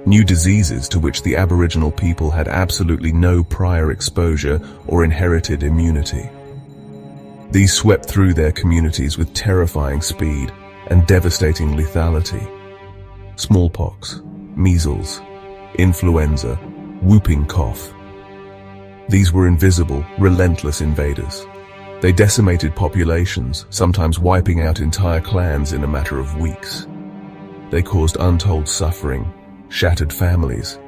New diseases to which the Aboriginal people had absolutely no prior exposure or inherited immunity. These swept through their communities with terrifying speed and devastating lethality. Smallpox, measles, influenza, whooping cough. These were invisible, relentless invaders. They decimated populations, sometimes wiping out entire clans in a matter of weeks. They caused untold suffering, shattered families,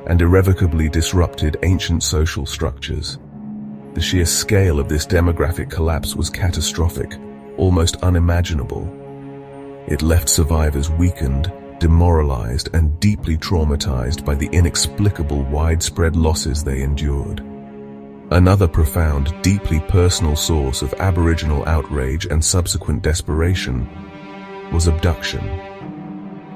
and irrevocably disrupted ancient social structures. The sheer scale of this demographic collapse was catastrophic, almost unimaginable. It left survivors weakened, demoralized, and deeply traumatized by the inexplicable widespread losses they endured. Another profound, deeply personal source of Aboriginal outrage and subsequent desperation was abduction.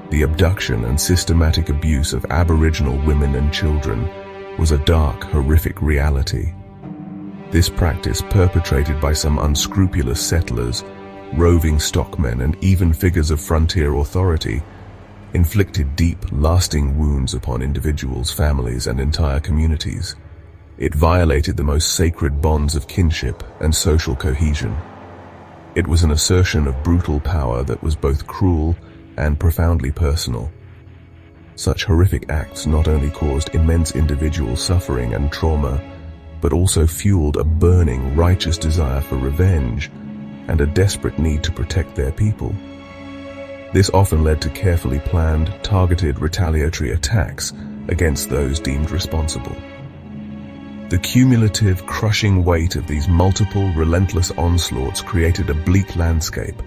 The abduction and systematic abuse of Aboriginal women and children was a dark, horrific reality. This practice, perpetrated by some unscrupulous settlers, roving stockmen, and even figures of frontier authority, inflicted deep, lasting wounds upon individuals, families, and entire communities. It violated the most sacred bonds of kinship and social cohesion. It was an assertion of brutal power that was both cruel and profoundly personal. Such horrific acts not only caused immense individual suffering and trauma, but also fueled a burning, righteous desire for revenge and a desperate need to protect their people. This often led to carefully planned, targeted retaliatory attacks against those deemed responsible. The cumulative, crushing weight of these multiple, relentless onslaughts created a bleak landscape.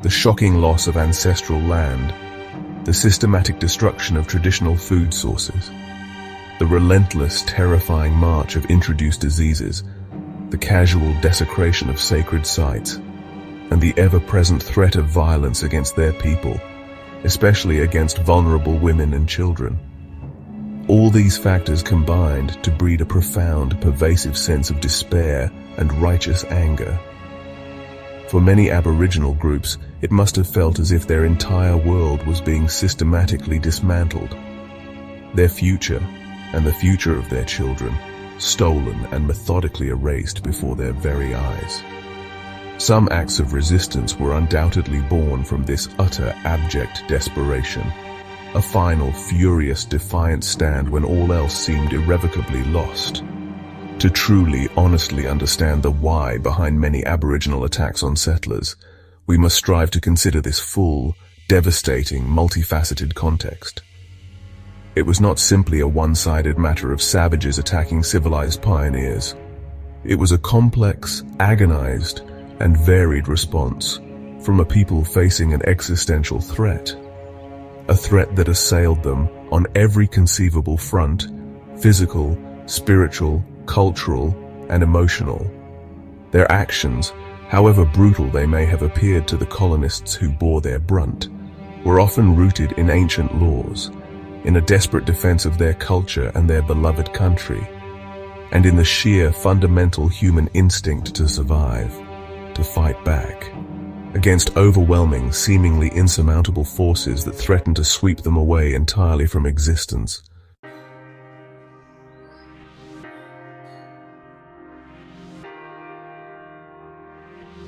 The shocking loss of ancestral land, the systematic destruction of traditional food sources, the relentless, terrifying march of introduced diseases, the casual desecration of sacred sites, and the ever-present threat of violence against their people, especially against vulnerable women and children. All these factors combined to breed a profound, pervasive sense of despair and righteous anger. For many Aboriginal groups, it must have felt as if their entire world was being systematically dismantled. Their future, and the future of their children, stolen and methodically erased before their very eyes. Some acts of resistance were undoubtedly born from this utter, abject desperation. A final, furious, defiant stand when all else seemed irrevocably lost. To truly, honestly understand the why behind many Aboriginal attacks on settlers, we must strive to consider this full, devastating, multifaceted context. It was not simply a one-sided matter of savages attacking civilized pioneers. It was a complex, agonized, and varied response, from a people facing an existential threat, a threat that assailed them on every conceivable front: physical, spiritual, cultural, and emotional. Their actions, however brutal they may have appeared to the colonists who bore their brunt, were often rooted in ancient laws, in a desperate defense of their culture and their beloved country, and in the sheer fundamental human instinct to survive, to fight back, against overwhelming, seemingly insurmountable forces that threatened to sweep them away entirely from existence.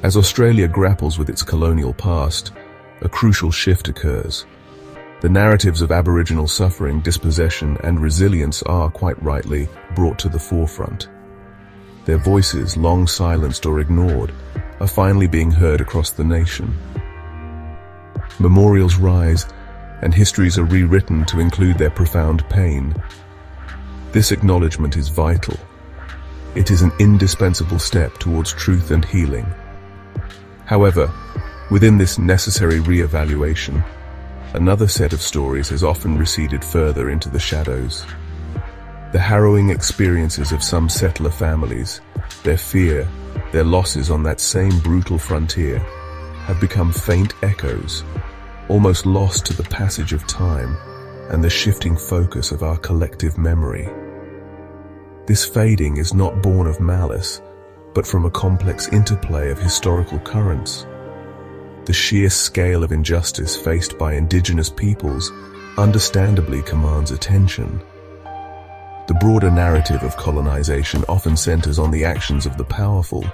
As Australia grapples with its colonial past, a crucial shift occurs. The narratives of Aboriginal suffering, dispossession, and resilience are, quite rightly, brought to the forefront. Their voices, long silenced or ignored, are finally being heard across the nation. Memorials rise, and histories are rewritten to include their profound pain. This acknowledgement is vital. It is an indispensable step towards truth and healing. However, within this necessary re-evaluation, another set of stories has often receded further into the shadows. The harrowing experiences of some settler families, their fear, their losses on that same brutal frontier, have become faint echoes, almost lost to the passage of time and the shifting focus of our collective memory. This fading is not born of malice, but from a complex interplay of historical currents. The sheer scale of injustice faced by Indigenous peoples understandably commands attention. The broader narrative of colonization often centers on the actions of the powerful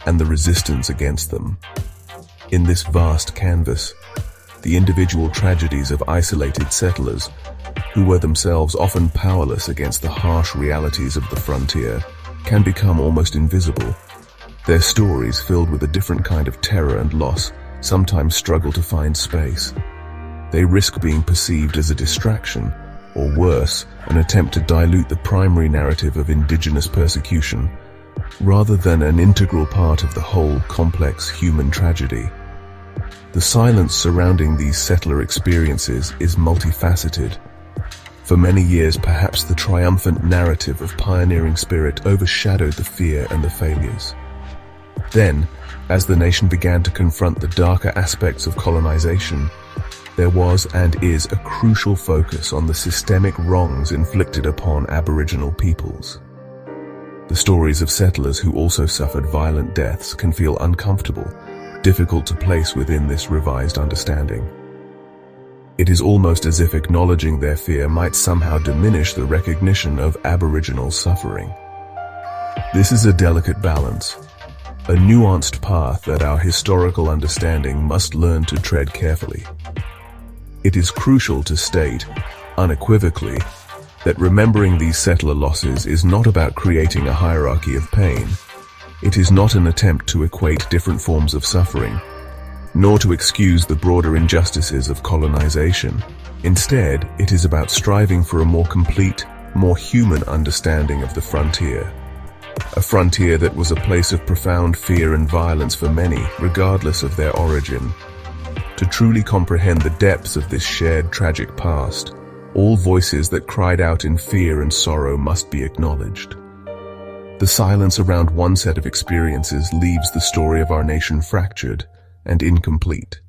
and the resistance against them. In this vast canvas, the individual tragedies of isolated settlers, who were themselves often powerless against the harsh realities of the frontier, can become almost invisible. Their stories, filled with a different kind of terror and loss, sometimes struggle to find space. They risk being perceived as a distraction, or worse, an attempt to dilute the primary narrative of Indigenous persecution, rather than an integral part of the whole complex human tragedy. The silence surrounding these settler experiences is multifaceted. For many years, perhaps the triumphant narrative of pioneering spirit overshadowed the fear and the failures. Then, as the nation began to confront the darker aspects of colonization, there was and is a crucial focus on the systemic wrongs inflicted upon Aboriginal peoples. The stories of settlers who also suffered violent deaths can feel uncomfortable, difficult to place within this revised understanding. It is almost as if acknowledging their fear might somehow diminish the recognition of Aboriginal suffering. This is a delicate balance, a nuanced path that our historical understanding must learn to tread carefully. It is crucial to state, unequivocally, that remembering these settler losses is not about creating a hierarchy of pain. It is not an attempt to equate different forms of suffering, nor to excuse the broader injustices of colonization. Instead, it is about striving for a more complete, more human understanding of the frontier. A frontier that was a place of profound fear and violence for many, regardless of their origin. To truly comprehend the depths of this shared tragic past, all voices that cried out in fear and sorrow must be acknowledged. The silence around one set of experiences leaves the story of our nation fractured and incomplete.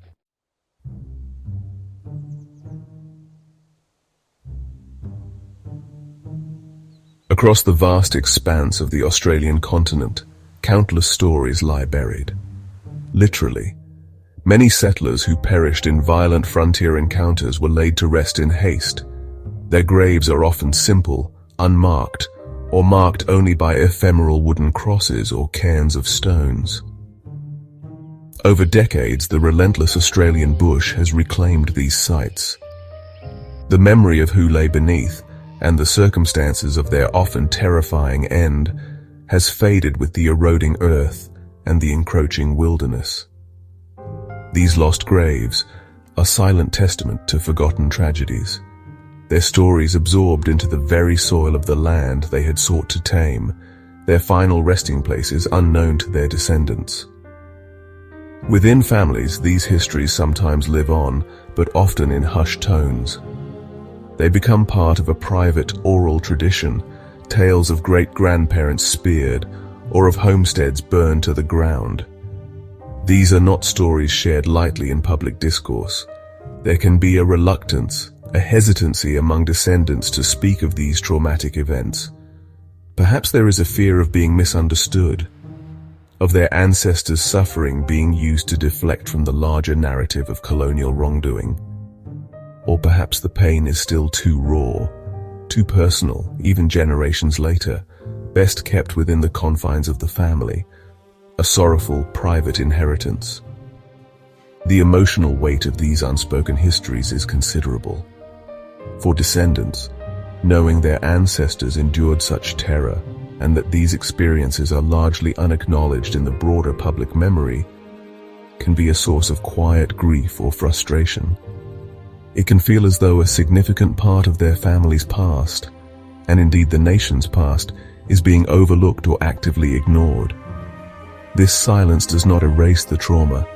Across the vast expanse of the Australian continent, countless stories lie buried. Literally, many settlers who perished in violent frontier encounters were laid to rest in haste. Their graves are often simple, unmarked, or marked only by ephemeral wooden crosses or cairns of stones. Over decades, the relentless Australian bush has reclaimed these sites. The memory of who lay beneath, and the circumstances of their often terrifying end, has faded with the eroding earth and the encroaching wilderness. These lost graves are silent testament to forgotten tragedies, their stories absorbed into the very soil of the land they had sought to tame, their final resting places unknown to their descendants. Within families, these histories sometimes live on, but often in hushed tones. They become part of a private oral tradition, tales of great-grandparents speared, or of homesteads burned to the ground. These are not stories shared lightly in public discourse. There can be a reluctance, a hesitancy among descendants to speak of these traumatic events. Perhaps there is a fear of being misunderstood, of their ancestors' suffering being used to deflect from the larger narrative of colonial wrongdoing. Or perhaps the pain is still too raw, too personal, even generations later, best kept within the confines of the family, a sorrowful, private inheritance. The emotional weight of these unspoken histories is considerable. For descendants, knowing their ancestors endured such terror, and that these experiences are largely unacknowledged in the broader public memory, can be a source of quiet grief or frustration. It can feel as though a significant part of their family's past, and indeed the nation's past, is being overlooked or actively ignored. This silence does not erase the trauma,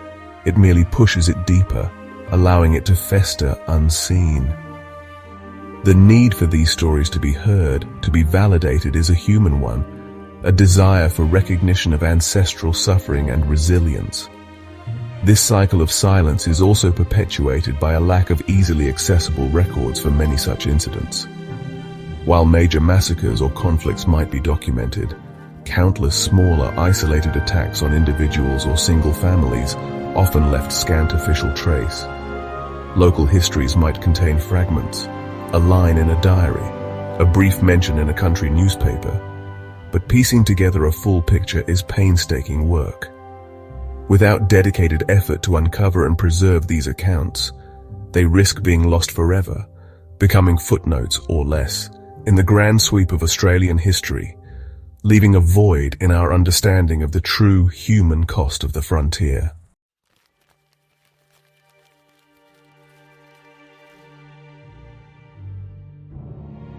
it merely pushes it deeper, allowing it to fester unseen. The need for these stories to be heard, to be validated, is a human one, a desire for recognition of ancestral suffering and resilience. This cycle of silence is also perpetuated by a lack of easily accessible records for many such incidents. While major massacres or conflicts might be documented, countless smaller, isolated attacks on individuals or single families often left scant official trace. Local histories might contain fragments, a line in a diary, a brief mention in a country newspaper, but piecing together a full picture is painstaking work. Without dedicated effort to uncover and preserve these accounts, they risk being lost forever, becoming footnotes or less in the grand sweep of Australian history, leaving a void in our understanding of the true human cost of the frontier.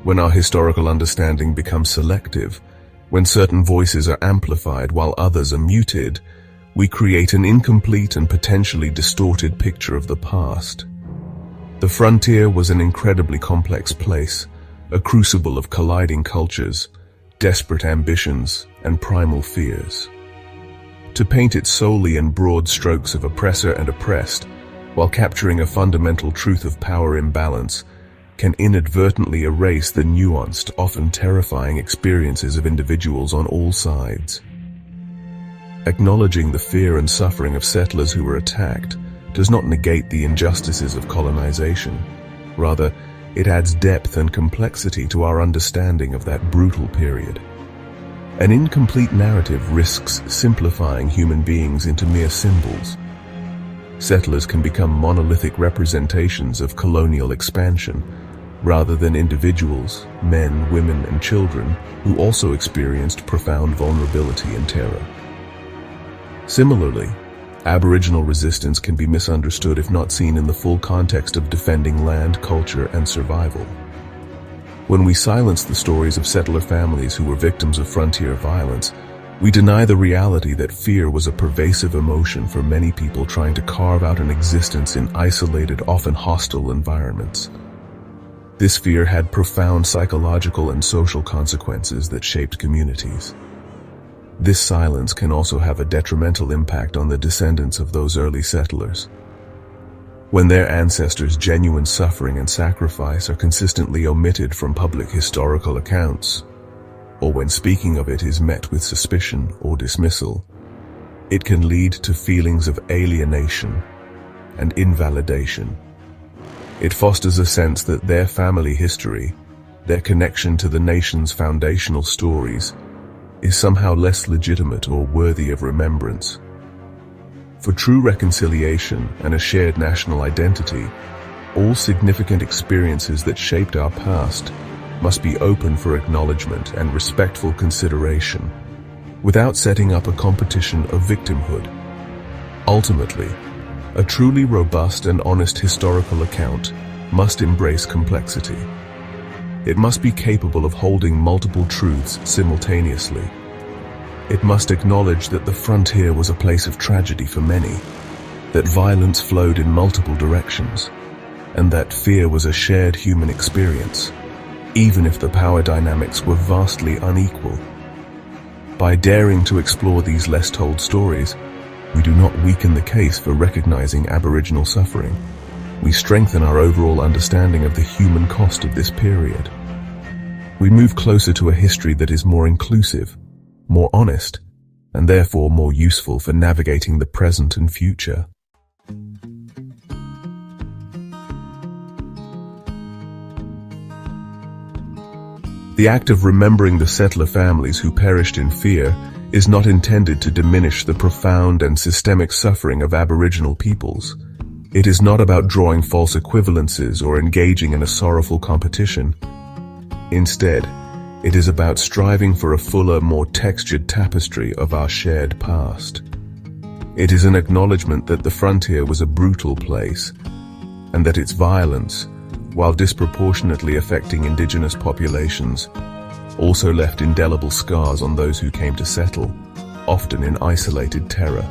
When our historical understanding becomes selective, when certain voices are amplified while others are muted, we create an incomplete and potentially distorted picture of the past. The frontier was an incredibly complex place, a crucible of colliding cultures, desperate ambitions, and primal fears. To paint it solely in broad strokes of oppressor and oppressed, while capturing a fundamental truth of power imbalance, can inadvertently erase the nuanced, often terrifying experiences of individuals on all sides. Acknowledging the fear and suffering of settlers who were attacked does not negate the injustices of colonization. Rather, it adds depth and complexity to our understanding of that brutal period. An incomplete narrative risks simplifying human beings into mere symbols. Settlers can become monolithic representations of colonial expansion, rather than individuals, men, women, and children, who also experienced profound vulnerability and terror. Similarly, Aboriginal resistance can be misunderstood if not seen in the full context of defending land, culture, and survival. When we silence the stories of settler families who were victims of frontier violence, we deny the reality that fear was a pervasive emotion for many people trying to carve out an existence in isolated, often hostile environments. This fear had profound psychological and social consequences that shaped communities. This silence can also have a detrimental impact on the descendants of those early settlers. When their ancestors' genuine suffering and sacrifice are consistently omitted from public historical accounts, or when speaking of it is met with suspicion or dismissal, it can lead to feelings of alienation and invalidation. It fosters a sense that their family history, their connection to the nation's foundational stories, is somehow less legitimate or worthy of remembrance. For true reconciliation and a shared national identity, all significant experiences that shaped our past must be open for acknowledgement and respectful consideration, without setting up a competition of victimhood. Ultimately, a truly robust and honest historical account must embrace complexity. It must be capable of holding multiple truths simultaneously. It must acknowledge that the frontier was a place of tragedy for many, that violence flowed in multiple directions, and that fear was a shared human experience, even if the power dynamics were vastly unequal. By daring to explore these less-told stories, we do not weaken the case for recognizing Aboriginal suffering. We strengthen our overall understanding of the human cost of this period. We move closer to a history that is more inclusive, more honest, and therefore more useful for navigating the present and future. The act of remembering the settler families who perished in fear is not intended to diminish the profound and systemic suffering of Aboriginal peoples. It is not about drawing false equivalences or engaging in a sorrowful competition. Instead, it is about striving for a fuller, more textured tapestry of our shared past. It is an acknowledgement that the frontier was a brutal place, and that its violence, while disproportionately affecting Indigenous populations, also left indelible scars on those who came to settle, often in isolated terror.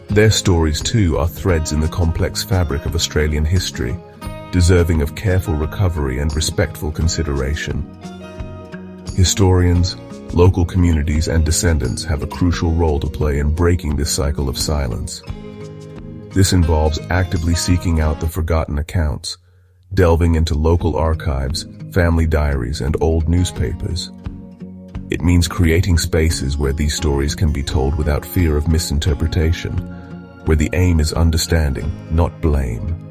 Their stories, too, are threads in the complex fabric of Australian history, deserving of careful recovery and respectful consideration. Historians, local communities, and descendants have a crucial role to play in breaking this cycle of silence. This involves actively seeking out the forgotten accounts, delving into local archives, family diaries, and old newspapers. It means creating spaces where these stories can be told without fear of misinterpretation, where the aim is understanding, not blame.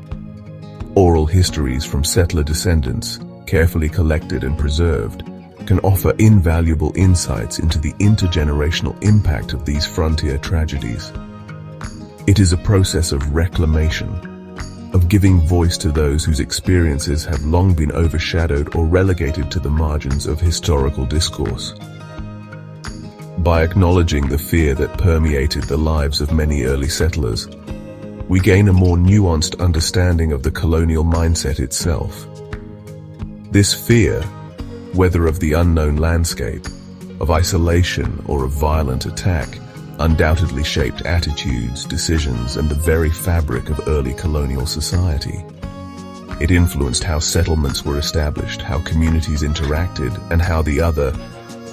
Oral histories from settler descendants, carefully collected and preserved, can offer invaluable insights into the intergenerational impact of these frontier tragedies. It is a process of reclamation, of giving voice to those whose experiences have long been overshadowed or relegated to the margins of historical discourse. By acknowledging the fear that permeated the lives of many early settlers, we gain a more nuanced understanding of the colonial mindset itself. This fear, whether of the unknown landscape, of isolation, or of violent attack, undoubtedly shaped attitudes, decisions, and the very fabric of early colonial society. It influenced how settlements were established, how communities interacted, and how the other,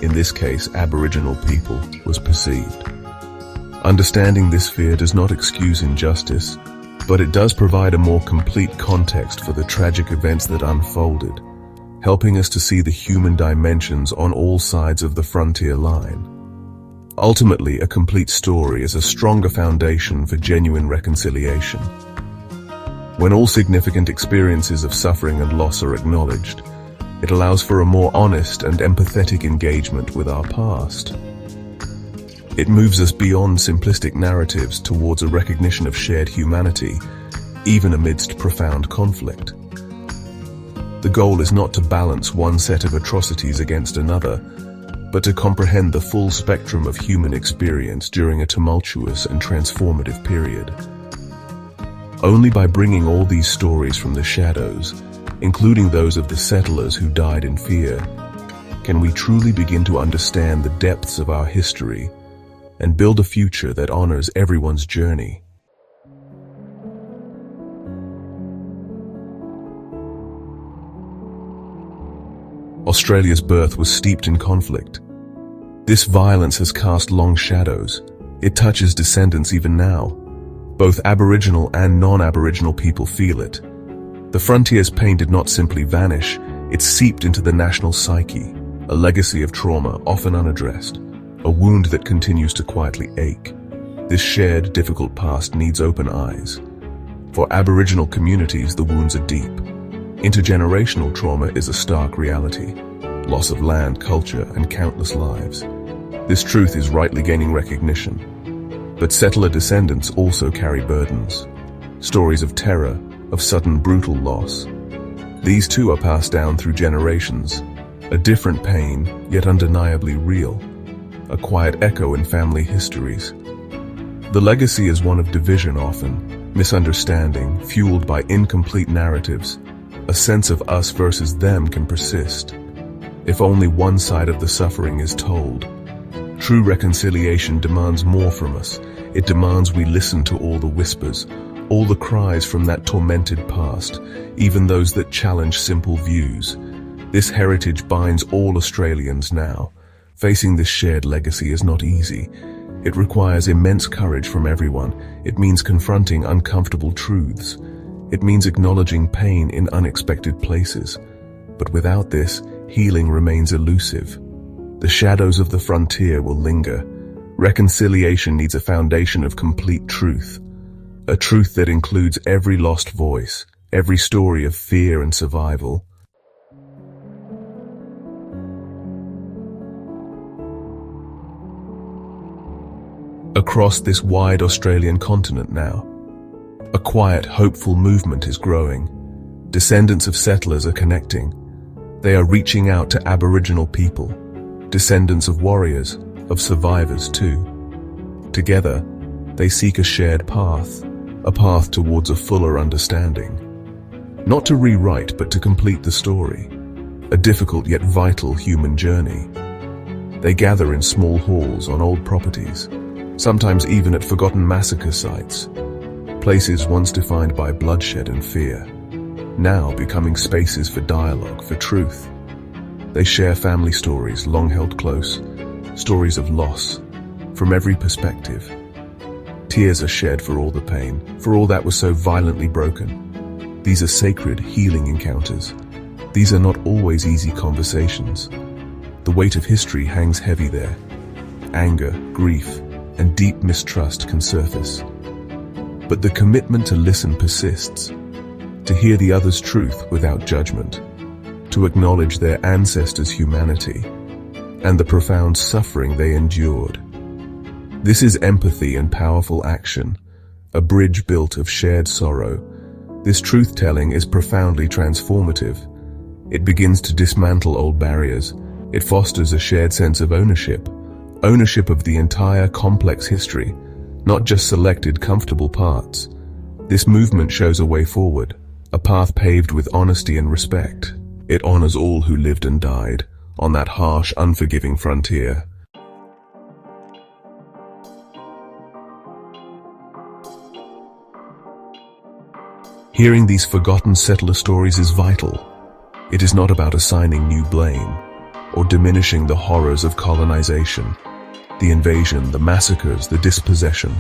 in this case Aboriginal people, was perceived. Understanding this fear does not excuse injustice, but it does provide a more complete context for the tragic events that unfolded, helping us to see the human dimensions on all sides of the frontier line. Ultimately, a complete story is a stronger foundation for genuine reconciliation. When all significant experiences of suffering and loss are acknowledged, it allows for a more honest and empathetic engagement with our past. It moves us beyond simplistic narratives towards a recognition of shared humanity, even amidst profound conflict. The goal is not to balance one set of atrocities against another, but to comprehend the full spectrum of human experience during a tumultuous and transformative period. Only by bringing all these stories from the shadows, including those of the settlers who died in fear, can we truly begin to understand the depths of our history and build a future that honors everyone's journey. Australia's birth was steeped in conflict. This violence has cast long shadows. It touches descendants even now. Both Aboriginal and non-Aboriginal people feel it. The frontier's pain did not simply vanish, it seeped into the national psyche, a legacy of trauma often unaddressed, a wound that continues to quietly ache. This shared, difficult past needs open eyes. For Aboriginal communities, the wounds are deep. Intergenerational trauma is a stark reality. Loss of land, culture, and countless lives. This truth is rightly gaining recognition. But settler descendants also carry burdens. Stories of terror, of sudden brutal loss. These too are passed down through generations. A different pain, yet undeniably real. A quiet echo in family histories. The legacy is one of division often, misunderstanding, fueled by incomplete narratives. A sense of us versus them can persist. If only one side of the suffering is told. True reconciliation demands more from us. It demands we listen to all the whispers, all the cries from that tormented past, even those that challenge simple views. This heritage binds all Australians now. Facing this shared legacy is not easy. It requires immense courage from everyone. It means confronting uncomfortable truths. It means acknowledging pain in unexpected places. But without this, healing remains elusive. The shadows of the frontier will linger. Reconciliation needs a foundation of complete truth. A truth that includes every lost voice, every story of fear and survival. Across this wide Australian continent now, a quiet, hopeful movement is growing. Descendants of settlers are connecting. They are reaching out to Aboriginal people, descendants of warriors, of survivors too. Together, they seek a shared path, a path towards a fuller understanding. Not to rewrite, but to complete the story, a difficult yet vital human journey. They gather in small halls on old properties, sometimes even at forgotten massacre sites, places once defined by bloodshed and fear, now becoming spaces for dialogue, for truth. They share family stories long held close, stories of loss, from every perspective. Tears are shed for all the pain, for all that was so violently broken. These are sacred, healing encounters. These are not always easy conversations. The weight of history hangs heavy there. Anger, grief, and deep mistrust can surface. But the commitment to listen persists, to hear the other's truth without judgment, to acknowledge their ancestors' humanity and the profound suffering they endured. This is empathy and powerful action, a bridge built of shared sorrow. This truth-telling is profoundly transformative. It begins to dismantle old barriers. It fosters a shared sense of ownership of the entire complex history, not just selected comfortable parts. This movement shows a way forward, a path paved with honesty and respect. It honors all who lived and died on that harsh, unforgiving frontier. Hearing these forgotten settler stories is vital. It is not about assigning new blame or diminishing the horrors of colonization, the invasion, the massacres, the dispossession.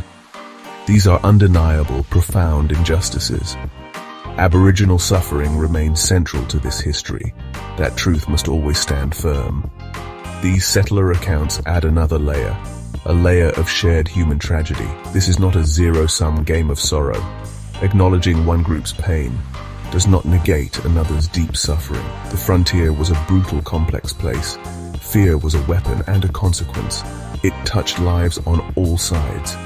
These are undeniable, profound injustices. Aboriginal suffering remains central to this history. That truth must always stand firm. These settler accounts add another layer, a layer of shared human tragedy. This is not a zero-sum game of sorrow. Acknowledging one group's pain does not negate another's deep suffering. The frontier was a brutal, complex place. Fear was a weapon and a consequence. It touched lives on all sides.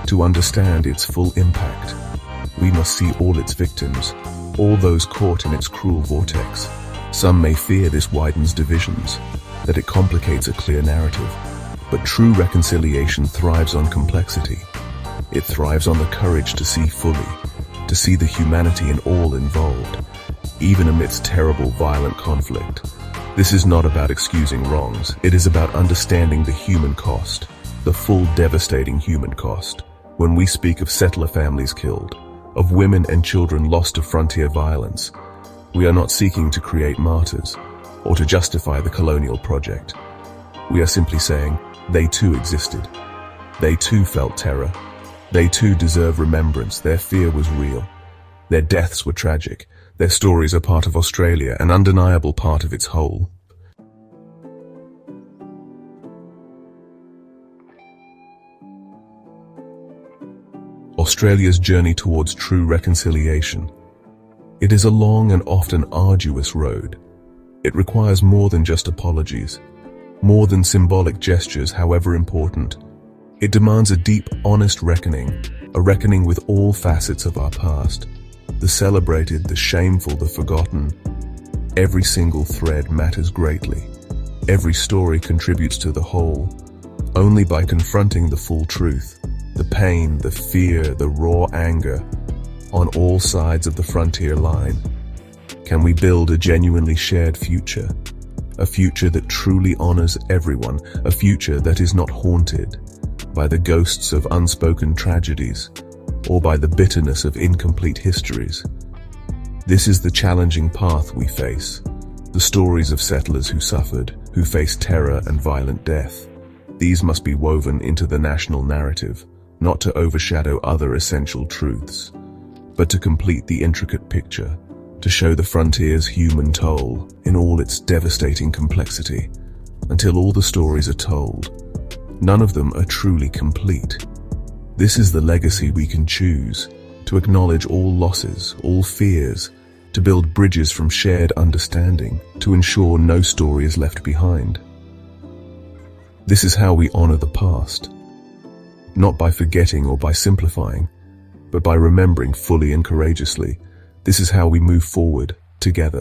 To understand its full impact, we must see all its victims, all those caught in its cruel vortex. Some may fear this widens divisions, that it complicates a clear narrative. But true reconciliation thrives on complexity. It thrives on the courage to see fully, to see the humanity in all involved, even amidst terrible, violent conflict. This is not about excusing wrongs. It is about understanding the human cost, the full devastating human cost. When we speak of settler families killed, of women and children lost to frontier violence, we are not seeking to create martyrs or to justify the colonial project. We are simply saying they too existed. They too felt terror. They too deserve remembrance. Their fear was real. Their deaths were tragic. Their stories are part of Australia, an undeniable part of its whole. Australia's journey towards true reconciliation. It is a long and often arduous road. It requires more than just apologies, more than symbolic gestures, however important. It demands a deep, honest reckoning, a reckoning with all facets of our past, the celebrated, the shameful, the forgotten. Every single thread matters greatly. Every story contributes to the whole. Only by confronting the full truth, the pain, the fear, the raw anger, on all sides of the frontier line, can we build a genuinely shared future, a future that truly honors everyone, a future that is not haunted by the ghosts of unspoken tragedies, or by the bitterness of incomplete histories. This is the challenging path we face, the stories of settlers who suffered, who faced terror and violent death. These must be woven into the national narrative, not to overshadow other essential truths, but to complete the intricate picture, to show the frontier's human toll in all its devastating complexity. Until all the stories are told, none of them are truly complete. This is the legacy we can choose, to acknowledge all losses, all fears, to build bridges from shared understanding, to ensure no story is left behind. This is how we honor the past, not by forgetting or by simplifying, but by remembering fully and courageously. This is how we move forward, together.